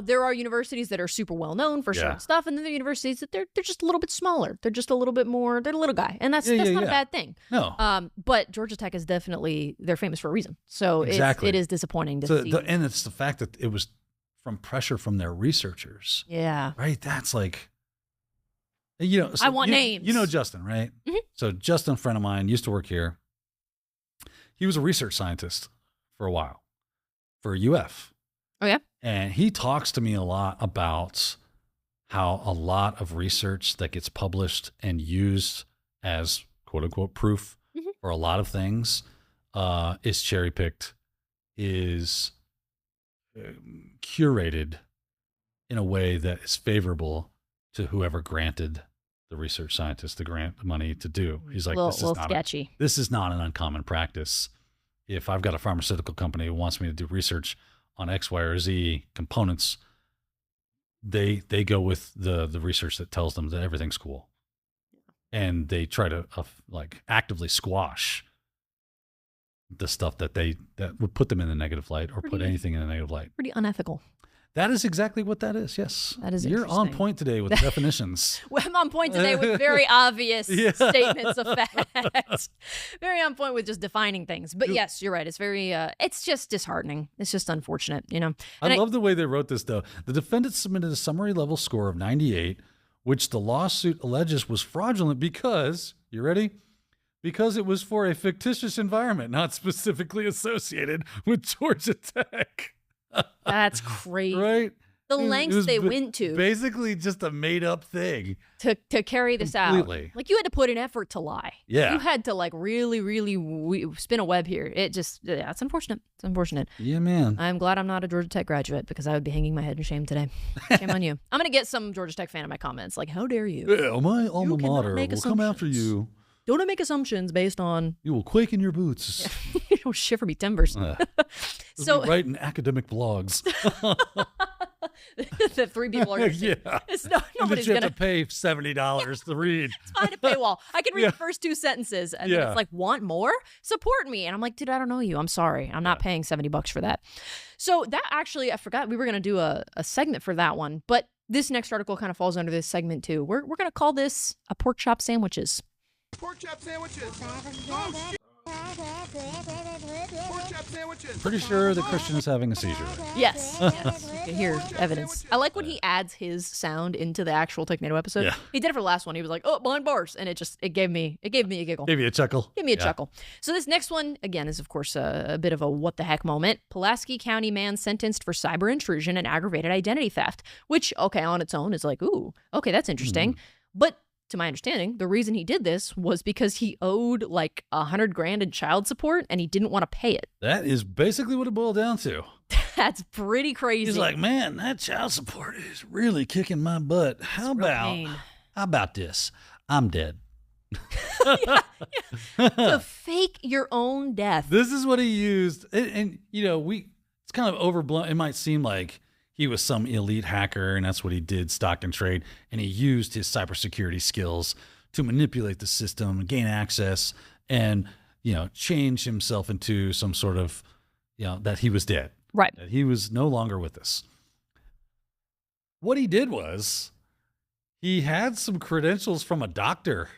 there are universities that are super well known for certain stuff, and then there are universities that they're just a little bit smaller. They're just a little bit more, they're a little guy, and that's not a bad thing. No. But Georgia Tech is definitely, they're famous for a reason. So Exactly. it is disappointing to see. And it's the fact that it was from pressure from their researchers. Yeah. Right? That's like, I want names. You know Justin, right? Mhm. So Justin, a friend of mine, used to work here. He was a research scientist for a while for UF. Oh, yeah? And he talks to me a lot about how a lot of research that gets published and used as quote unquote proof for a lot of things is cherry picked, is curated in a way that is favorable to whoever granted the research scientist the grant money to do. He's like, Little sketchy. This is not an uncommon practice. If I've got a pharmaceutical company who wants me to do research on X, Y, or Z components, they go with the research that tells them that everything's cool. And they try to actively squash the stuff that would put them in a negative light or put anything in a negative light. Pretty unethical. That is exactly what that is. Yes. That is You're on interesting. point today with definitions. Well, I'm on point today with very obvious statements of fact. Very on point with just defining things. But yes, you're right. It's very, it's just disheartening. It's just unfortunate, And I love the way they wrote this, though. The defendants submitted a summary level score of 98, which the lawsuit alleges was fraudulent because, you ready? Because it was for a fictitious environment, not specifically associated with Georgia Tech. That's crazy. Right? The It lengths was they went to basically just a made up thing. to carry this Completely. out. Like, you had to put an effort to lie. Yeah. You had to, really, really spin a web here. It just, it's unfortunate. It's unfortunate. Yeah, man. I'm glad I'm not a Georgia Tech graduate because I would be hanging my head in shame today. Shame on you. I'm going to get some Georgia Tech fan in my comments. Like, how dare you? Yeah, my alma cannot mater make will come after assumptions. you. Don't make assumptions based on, You will quake in your boots. shiver me timbers. So writing academic blogs. the three people are going to see. Yeah. It's And that nobody's you have going to pay $70 to read. It's behind a paywall. I can read the first two sentences and then Yeah. it's like, want more? Support me. And I'm like, dude, I don't know you. I'm sorry. I'm not paying $70 for that. So that actually, I forgot we were going to do a segment for that one. But this next article kind of falls under this segment too. We're going to call this a pork chop sandwiches. Pork chop sandwiches. Oh, shit. Pork chop sandwiches. Pretty sure the Christian is having a seizure. Yes. Yes. You can hear evidence. I like when he adds his sound into the actual Technado episode. Yeah. He did it for the last one. He was like, oh, behind bars. And it gave me a giggle. Give you a chuckle. Give me a chuckle. So this next one, again, is, of course, a bit of a what the heck moment. Pulaski County man sentenced for cyber intrusion and aggravated identity theft, which, okay, on its own is like, ooh, okay, that's interesting. But to my understanding, the reason he did this was because he owed like $100,000 in child support and he didn't want to pay it. That is basically what it boiled down to. That's pretty crazy. He's like, man, that child support is really kicking my butt. How real pain. about this? I'm dead. To fake your own death. This is what he used. And you know, it's kind of overblown. It might seem like he was some elite hacker and that's what he did, stock and trade. And he used his cybersecurity skills to manipulate the system, gain access, and, you know, change himself into some sort of, you know, that he was dead. Right. That he was no longer with us. What he did was he had some credentials from a doctor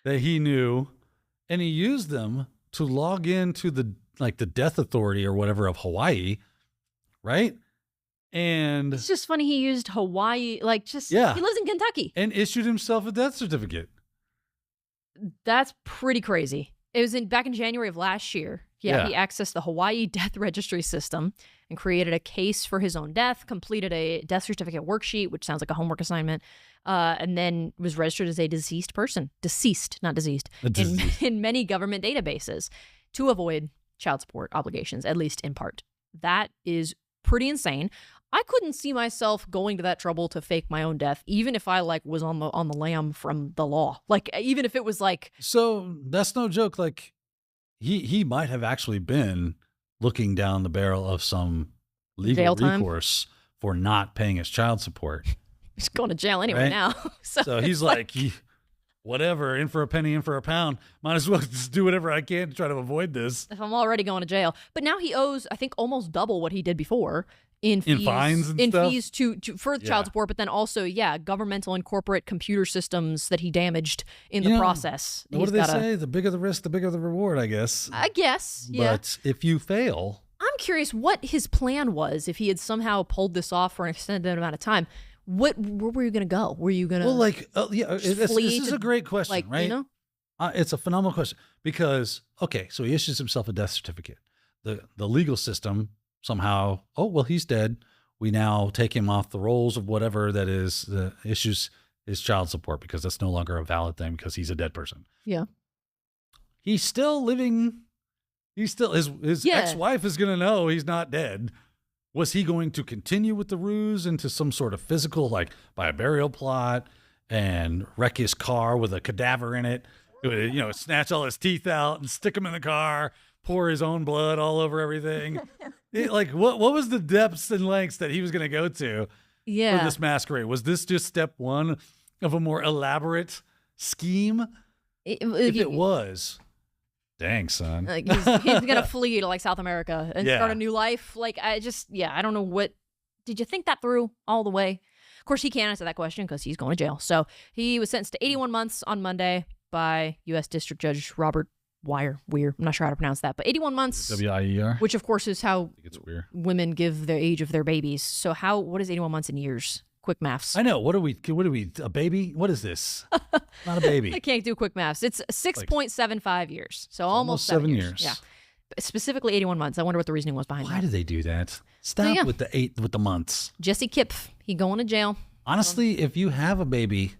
that he knew, and he used them to log into the death authority or whatever of Hawaii, right? And It's just funny he used Hawaii, he lives in Kentucky. And issued himself a death certificate. That's pretty crazy. It was back in January of last year. Yeah, he accessed the Hawaii death registry system and created a case for his own death, completed a death certificate worksheet, which sounds like a homework assignment, and then was registered as a deceased person. Deceased, not diseased. In many government databases to avoid child support obligations, at least in part. That is pretty insane. I couldn't see myself going to that trouble to fake my own death, even if I was on the lam from the law. Even if it was So that's no joke. He might have actually been looking down the barrel of some legal recourse for not paying his child support. He's going to jail anyway now. So he's whatever, in for a penny, in for a pound. Might as well just do whatever I can to try to avoid this. If I'm already going to jail. But now he owes, I think, almost double what he did before in fees, fines and stuff? Fees for child support, but then also, governmental and corporate computer systems that he damaged in the process. What do they say? The bigger the risk, the bigger the reward, I guess. I guess, yeah. But if you fail... I'm curious what his plan was if he had somehow pulled this off for an extended amount of time. Where were you going to go? Were you going to... Well, this is a great question, right? You know? It's a phenomenal question because, okay, so he issues himself a death certificate. The legal system somehow, he's dead. We now take him off the rolls of whatever that is, issues his child support because that's no longer a valid thing because he's a dead person. Yeah. He's still living. He's still, his ex-wife is going to know he's not dead. Was he going to continue with the ruse into some sort of physical, by a burial plot and wreck his car with a cadaver in it? Snatch all his teeth out and stick them in the car, pour his own blood all over everything. What was the depths and lengths that he was going to go to for this masquerade? Was this just step one of a more elaborate scheme? If it was, dang, son. He's going to flee to South America and start a new life. I don't know what. Did you think that through all the way? Of course, he can't answer that question because he's going to jail. So he was sentenced to 81 months on Monday by U.S. District Judge Robert Weir. I'm not sure how to pronounce that, but 81 months. W-I-E-R. Which, of course, is how women give the age of their babies. So what is 81 months in years? Quick maths. I know. What are we, a baby? What is this? Not a baby. I can't do quick maths. It's 6.75 years. So almost 7 years. Yeah. Specifically 81 months. I wonder what the reasoning was behind that. Why do they do that? Stop with the months. Jesse Kipf, he going to jail. Honestly, if you have a baby,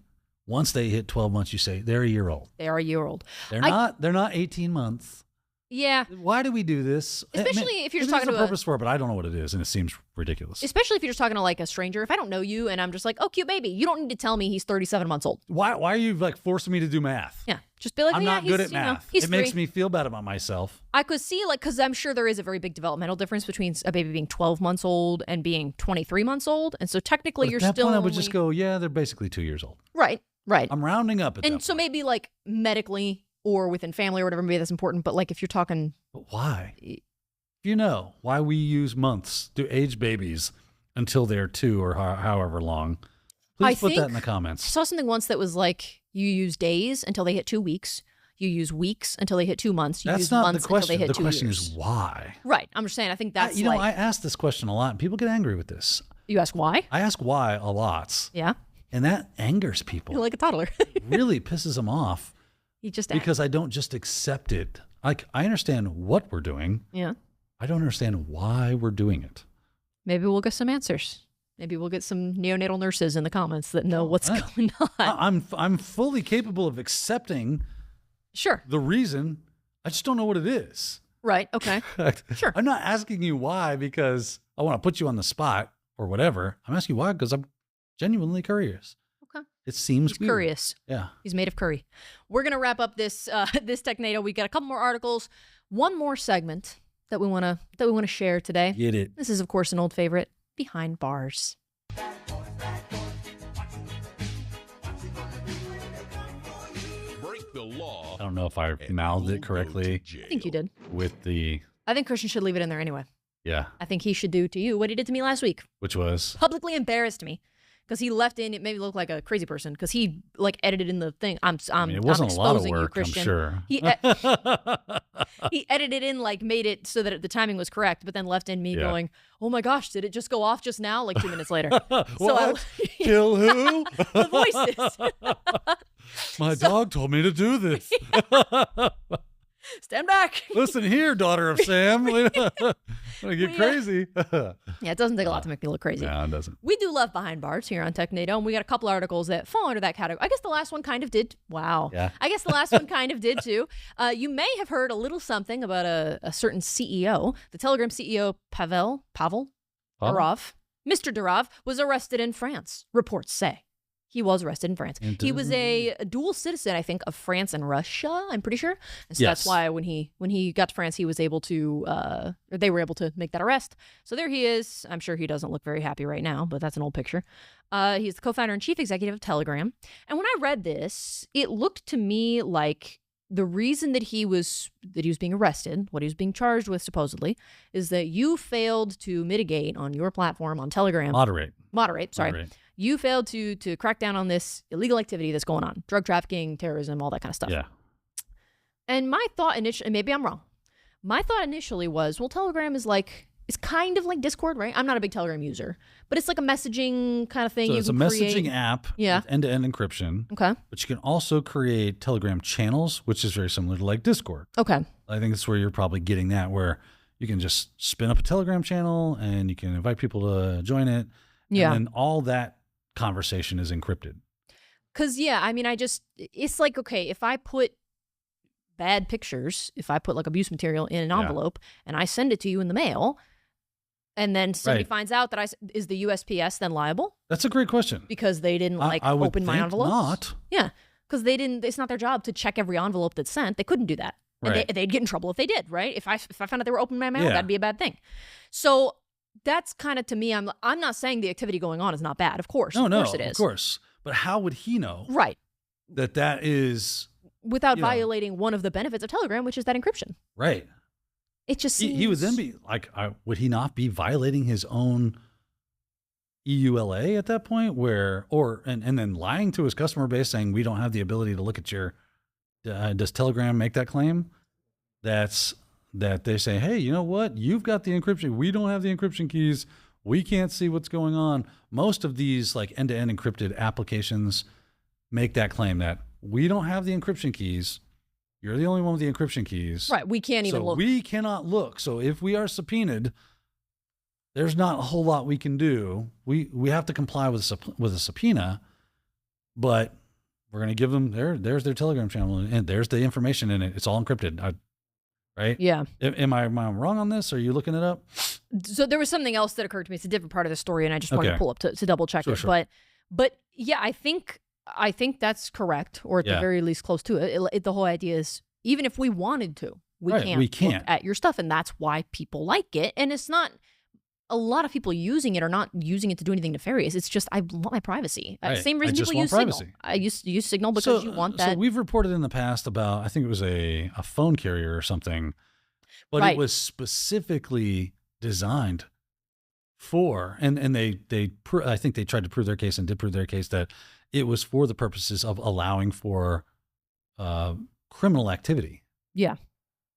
once they hit 12 months, you say they're a year old. They are a year old. They're not 18 months. Yeah. Why do we do this? Especially if you're just talking to a purpose for it, but I don't know what it is, and it seems ridiculous. Especially if you're just talking to a stranger. If I don't know you and I'm just oh, cute baby, you don't need to tell me he's 37 months old. Why are you forcing me to do math? Yeah. Just be like, I'm not good at math. He's it makes me feel bad about myself. I could see because I'm sure there is a very big developmental difference between a baby being 12 months old and being 23 months old. And so technically you're still. At that point, I would only... just go, they're basically 2 years old. Right. I'm rounding up at that point. And so maybe medically or within family or whatever, maybe that's important. But if you're talking. But why? If you know why we use months to age babies until they're 2 or however long, please put that in the comments. I saw something once that was you use days until they hit 2 weeks. You use weeks until they hit 2 months. You use months until they hit 2 years. The question is why. Right. I'm just saying, I think that's I ask this question a lot, and people get angry with this. You ask why? I ask why a lot. Yeah. And that angers people. You're like a toddler. It really pisses them off. Because I don't just accept it. I understand what we're doing. Yeah. I don't understand why we're doing it. Maybe we'll get some answers. Maybe we'll get some neonatal nurses in the comments that know what's going on. I'm fully capable of accepting the reason. I just don't know what it is. Right. Okay. Sure. I'm not asking you why because I want to put you on the spot or whatever. I'm asking you why because I'm genuinely curious. Okay. It seems He's weird. curious. Yeah. He's made of curry. We're gonna wrap up this this Technado. We got a couple more articles, one more segment that we wanna share today. Get it. This is, of course, an old favorite, Behind Bars. Break the law. I don't know if I mouthed it correctly I think you did. with the, I think Christian should leave it in there anyway. yeah, I think he should do to you what he did to me last week. which was, Publicly embarrassed me because he left in. It made me look like a crazy person because he like edited in the thing. I mean, it wasn't a lot of exposing you, work, I'm Christian. sure. He edited in, like, made it so that the timing was correct, but then left in me Yeah. going, "Oh my gosh, did it just go off just now?" Like 2 minutes later. What? Kill who? The voices. My dog told me to do this. Stand back. Listen here, daughter of Sam. I'm gonna get crazy. Yeah, it doesn't take a lot to make me look crazy. No, it doesn't. We do love Behind Bars here on Technado, and we got a couple articles that fall under that category. I guess the last one kind of did. Wow. Yeah. I guess the last one kind of did too. You may have heard a little something about a certain CEO. The Telegram CEO, Pavel Durov. Mr. Durov was arrested in France, reports say. He was arrested in France. He was a dual citizen, I think, of France and Russia, I'm pretty sure. And so Yes. that's why when he got to France, he was able to, or they were able to make that arrest. So there he is. I'm sure he doesn't look very happy right now, but that's an old picture. He's the co-founder and chief executive of Telegram. And when I read this, it looked to me like the reason that he was being arrested, what he was being charged with supposedly, is that you failed to mitigate on your platform on Telegram. Moderate. You failed to crack down on this illegal activity that's going on. Drug trafficking, terrorism, all that kind of stuff. Yeah. And my thought initially, and maybe I'm wrong, my thought initially was, well, Telegram is kind of like Discord, right? I'm not a big Telegram user, but it's like a messaging kind of thing. So you it's a can create. messaging app Yeah. with end-to-end encryption. Okay. But you can also create Telegram channels, which is very similar to like Discord. Okay. I think that's where you're probably getting that, where you can just spin up a Telegram channel and you can invite people to join it. Yeah. And then all that conversation is encrypted. Because, yeah, I mean, it's like, okay, if I put bad pictures, if I put like abuse material in an envelope and I send it to you in the mail, and then somebody finds out that is the USPS then liable? That's a great question. Because they didn't I would open my think envelopes? not. Yeah, because it's not their job to check every envelope that's sent. They couldn't do that. And Right. they'd get in trouble if they did, right? If I found out they were opening my mail, Yeah. that'd be a bad thing. So that's kind of, to me, I'm not saying the activity going on is not bad. Of course. No, of course it is. of course. But how would he know Right. that is Without you know. violating one of the benefits of Telegram, which is that encryption. right? It just seems... He would then be like, would he not be violating his own EULA at that point? And then lying to his customer base saying, we don't have the ability to look at your, does Telegram make that claim? That they say, hey, you know what? You've got the encryption. We don't have the encryption keys. We can't see what's going on. Most of these like end-to-end encrypted applications make that claim that we don't have the encryption keys. You're the only one with the encryption keys. Right. We can't even look. We cannot look. So if we are subpoenaed, there's not a whole lot we can do. We have to comply with a subpoena, but we're going to give them there's their Telegram channel and there's the information in it. It's all encrypted. Right? Yeah. Am I wrong on this? Are you looking it up? So there was something else that occurred to me. It's a different part of the story, and I just wanted to pull up to double check it. Sure. But yeah, I think that's correct, or at the very least close to it. The whole idea is, even if we wanted to, we can't look at your stuff, and that's why people like it. And it's not a lot of people using it are not using it to do anything nefarious. It's just, I want my privacy. Right. Same reason I just people use want privacy. Signal. I use Signal because you want that. So we've reported in the past about, I think it was a phone carrier or something, but it was specifically designed for, and I think they tried to prove their case and did prove their case that it was for the purposes of allowing for criminal activity. Yeah.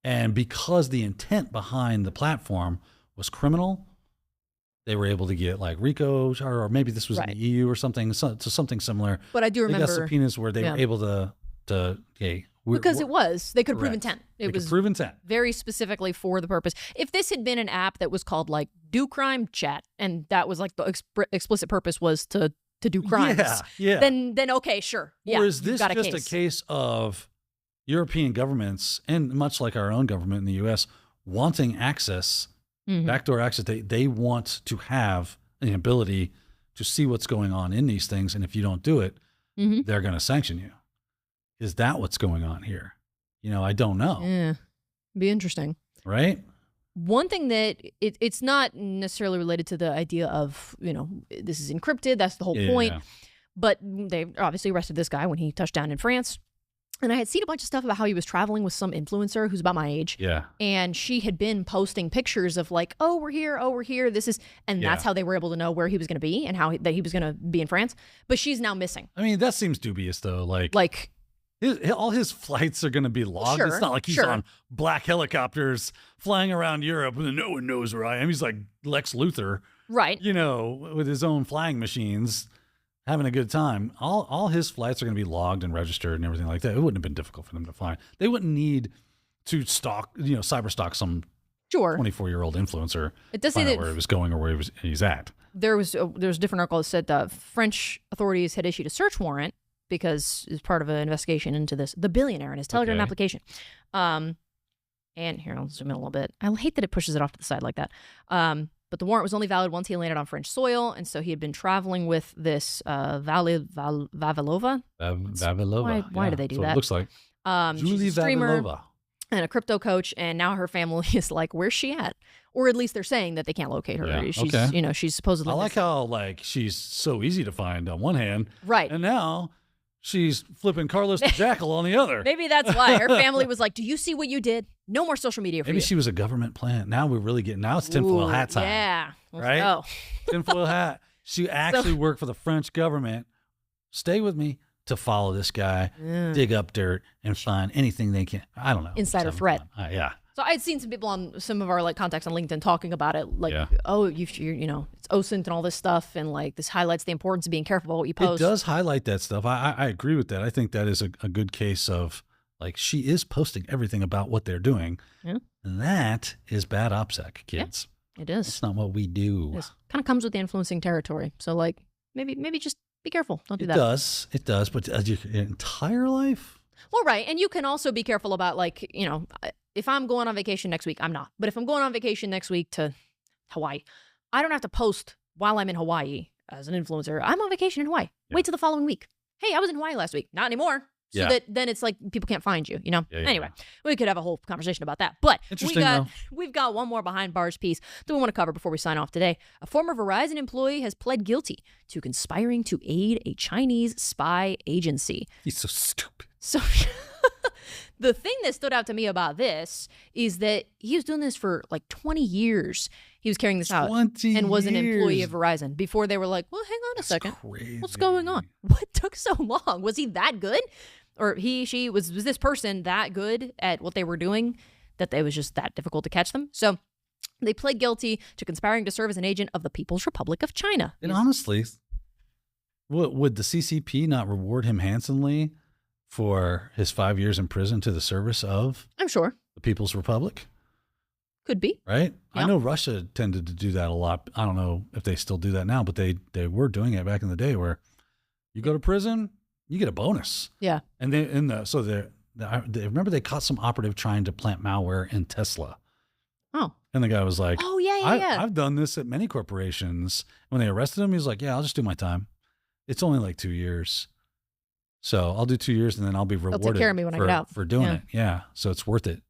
And because the intent behind the platform was criminal, they were able to get like RICO, or maybe this was in the EU or something, so something similar. But I do remember they got subpoenas where they were able to because they could prove intent. It was prove intent very specifically for the purpose. If this had been an app that was called like Do Crime Chat, and that was like the explicit purpose was to do crimes, then okay, sure. Or is this just a case of European governments, and much like our own government in the U.S., wanting access, backdoor access? They want to have the ability to see what's going on in these things, and if you don't do it, Mhm. they're going to sanction you. Is that what's going on here? I don't know. Yeah. Be interesting. Right? One thing that it's not necessarily related to the idea of, this is encrypted. That's the whole point. Yeah. But they obviously arrested this guy when he touched down in France. And I had seen a bunch of stuff about how he was traveling with some influencer who's about my age. Yeah. And she had been posting pictures of like, oh, we're here. And that's how they were able to know where he was going to be and that he was going to be in France. But she's now missing. I mean, that seems dubious though. Like all his flights are going to be logged. Sure, it's not like he's on black helicopters flying around Europe and no one knows where I am. He's like Lex Luthor, right? With his own flying machines, having a good time. All his flights are going to be logged and registered and everything like that. It wouldn't have been difficult for them to find. They wouldn't need to stalk, cyber stalk some 24-year-old influencer. It does find say out that where he was going or where he's at. There was a different article that said that French authorities had issued a search warrant because it's part of an investigation into the billionaire and his Telegram application. And here, I'll zoom in a little bit. I hate that it pushes it off to the side like that. But the warrant was only valid once he landed on French soil, and so he had been traveling with this Vavilova. Vavilova. Why do they do that? It looks like she's a streamer and a crypto coach, and now her family is like, where's she at? Or at least they're saying that they can't locate her. Yeah, She's, she's supposedly. I like how she's so easy to find on one hand, right? And now she's flipping Carlos the Jackal on the other. Maybe that's why her family was like, "Do you see what you did? No more social media for you." Maybe she was a government plant. Now we're really getting. Now it's tinfoil hat time. Yeah, right. Oh, tinfoil hat. She actually worked for the French government. Stay with me to follow this guy, dig up dirt, and find anything they can. I don't know. Insider threat. Yeah. So I had seen some people on some of our contacts on LinkedIn talking about it, oh, you're it's OSINT and all this stuff, and this highlights the importance of being careful about what you post. It does highlight that stuff. I agree with that. I think that is a good case of she is posting everything about what they're doing, and that is bad OPSEC, kids. Yeah, it is. It's not what we do. It kind of comes with the influencing territory. So maybe just be careful. Don't do that. It does. But your entire life. Well, right, and you can also be careful about if I'm going on vacation next week, I'm not. But if I'm going on vacation next week to Hawaii, I don't have to post while I'm in Hawaii as an influencer. I'm on vacation in Hawaii. Yeah. Wait till the following week. Hey, I was in Hawaii last week. Not anymore. So that then it's people can't find you, Anyway, we could have a whole conversation about that. But we've got one more behind bars piece that we want to cover before we sign off today. A former Verizon employee has pled guilty to conspiring to aid a Chinese spy agency. He's so stupid. So the thing that stood out to me about this is that he was doing this for 20 years. He was carrying this out and was an employee of Verizon before they were like, well, hang on a second. Crazy. What's going on? What took so long? Was he that good? Or was this person that good at what they were doing that it was just that difficult to catch them? So they pled guilty to conspiring to serve as an agent of the People's Republic of China. And honestly, would the CCP not reward him handsomely for his 5 years in prison to the service of I'm sure the People's Republic? Could be. Right? Yeah. I know Russia tended to do that a lot. I don't know if they still do that now, but they were doing it back in the day where you go to prison, you get a bonus. Yeah. And they remember they caught some operative trying to plant malware in Tesla. Oh. And the guy was like, oh, yeah. I've done this at many corporations. When they arrested him, he was like, yeah, I'll just do my time. It's only 2 years. So I'll do 2 years and then I'll be rewarded take care of me when I get out. For doing it. Yeah. So it's worth it.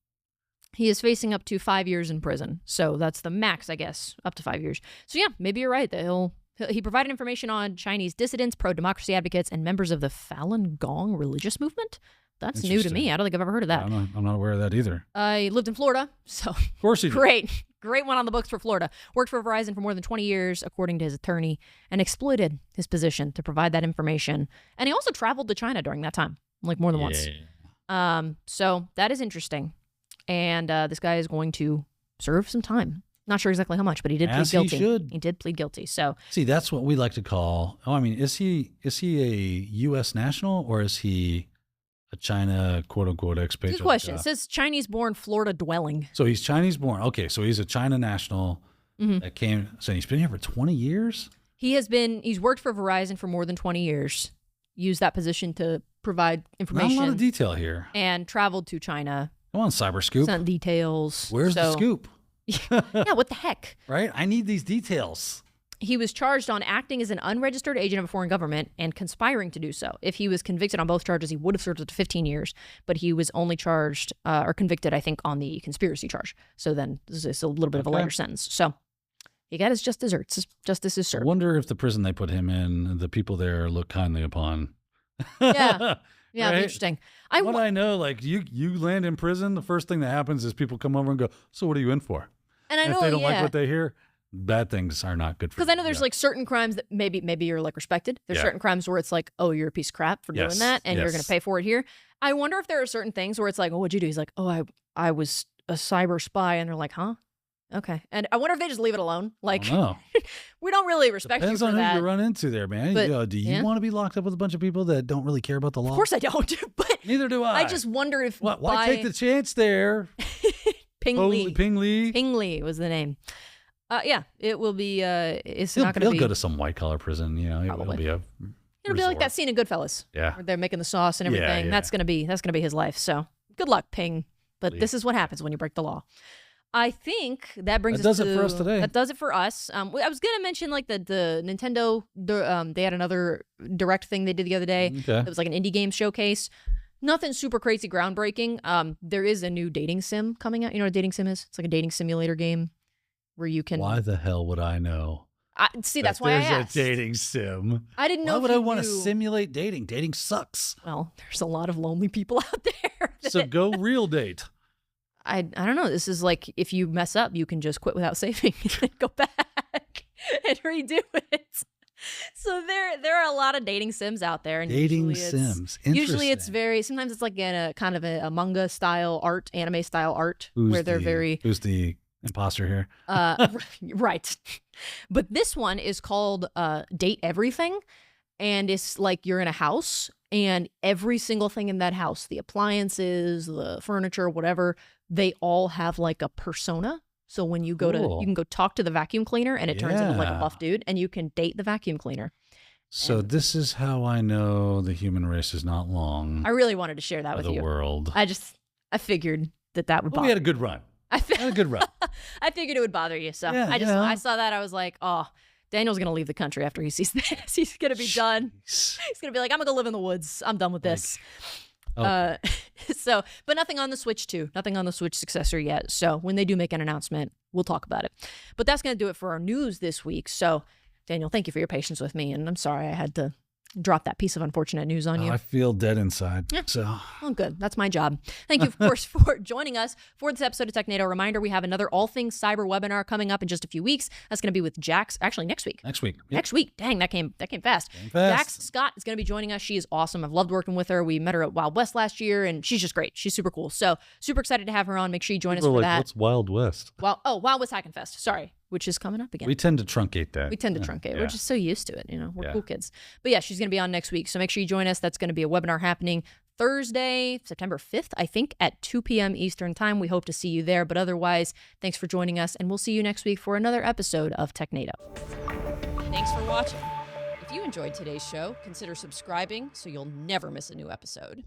He is facing up to 5 years in prison. So that's the max, I guess, up to 5 years. So yeah, maybe you're right that he provided information on Chinese dissidents, pro-democracy advocates, and members of the Falun Gong religious movement. That's new to me. I don't think I've ever heard of that. Yeah, I'm not aware of that either. I lived in Florida, so of course he did. Great one on the books for Florida. Worked for Verizon for more than 20 years, according to his attorney, and exploited his position to provide that information. And he also traveled to China during that time, more than once. So that is interesting. And this guy is going to serve some time. Not sure exactly how much, but he did plead guilty. He did plead guilty. So see, that's what we like to call. Is he a U.S. national or is he a China quote unquote expatriate? Good question. It says Chinese-born Florida dwelling. So he's Chinese-born. Okay, so he's a China national that came. So he's been here for 20 years. He's worked for Verizon for more than 20 years. Used that position to provide information. Not a lot of detail here. And traveled to China. Come on, Cyber Scoop. Sent details. Where's the scoop? Yeah, what the heck? Right? I need these details. he was charged on acting as an unregistered agent of a foreign government and conspiring to do so. If he was convicted on both charges, he would have served up to 15 years, but he was only charged or convicted, I think, on the conspiracy charge. So then this is a little bit of a lighter sentence. So he got his just desserts. Justice is served. I wonder if the prison they put him in, the people there look kindly upon. Yeah. Yeah, Right? it'd be interesting. I know, like you land in prison, the first thing that happens is people come over and go, so what are you in for? And I And know, if they don't like yeah. what they hear, bad things are not good for you. Because I know there's like certain crimes that maybe you're like respected. There's certain crimes where it's like, oh, you're a piece of crap for doing that, and you're going to pay for it here. I wonder if there are certain things where it's like, oh, what'd you do? He's like, oh, I was a cyber spy, and they're like, huh? Okay. And I wonder if they just leave it alone. Like, we don't really respect Depends you for on that. who you run into there, man. But, do you want to be locked up with a bunch of people that don't really care about the law? Of course I don't. But neither do I. I just wonder if why take the chance there? Ping Lee. Ping Lee. Ping Lee was the name. Yeah, it will be. It's He'll not going to be. He'll go to some white collar prison. You know, it'll be a. It'll be like that scene in Goodfellas. Yeah. Where they're making the sauce and everything. Yeah. That's gonna be his life. So good luck, Ping. But this is what happens when you break the law. I think that brings us to... That does it for us today. That does it for us. I was going to mention like the Nintendo, they had another direct thing they did the other day. Okay. It was like an indie game showcase. Nothing super crazy groundbreaking. There is a new dating sim coming out. You know what a dating sim is? It's like a dating simulator game where you can... Why the hell would I know? That's why I asked. There's a dating sim. I didn't know Why if would I you want to knew. simulate dating? Dating sucks. Well, there's a lot of lonely people out there. So go real date. I don't know. This is like if you mess up, you can just quit without saving and then go back and redo it. So there are a lot of dating sims out there. And Dating usually sims. Usually it's Interesting. sometimes it's like in a kind of a manga style art, anime style art, Who's where they're very... Who's the imposter here? Right. But this one is called Date Everything. And it's like you're in a house and every single thing in that house, the appliances, the furniture, whatever, they all have like a persona. So when you go you can go talk to the vacuum cleaner and it turns into like a buff dude and you can date the vacuum cleaner. So this is how I know the human race is not long. I really wanted to share that with the you. world. I figured that would bother We had a good run. I figured it would bother you. So Yeah, I saw that. I was like, oh, Daniel's going to leave the country after he sees this. He's going to be done. He's going to be like, I'm going to go live in the woods. I'm done with this. But nothing on the Switch 2. Nothing on the Switch successor yet. So when they do make an announcement, we'll talk about it. But that's going to do it for our news this week. So Daniel, thank you for your patience with me. And I'm sorry I had to drop that piece of unfortunate news on you. I feel dead inside. Yeah. So. Oh, good. That's my job. Thank you, of course, for joining us for this episode of Technado. Reminder, we have another All Things Cyber webinar coming up in just a few weeks. That's going to be with Jax. Actually, next week. Next week. Yep. Next week. Dang, that came fast. Jax Scott is going to be joining us. She is awesome. I've loved working with her. We met her at Wild West last year, and she's just great. She's super cool. So super excited to have her on. Make sure you join us for that. What's Wild West? Wild West Hackin' Fest. Sorry. Which is coming up again. We tend to truncate that. We're just so used to it. You know, we're cool kids. But yeah, she's going to be on next week. So make sure you join us. That's going to be a webinar happening Thursday, September 5th, I think, at 2 p.m. Eastern Time. We hope to see you there. But otherwise, thanks for joining us. And we'll see you next week for another episode of Technado. Thanks for watching. If you enjoyed today's show, consider subscribing so you'll never miss a new episode.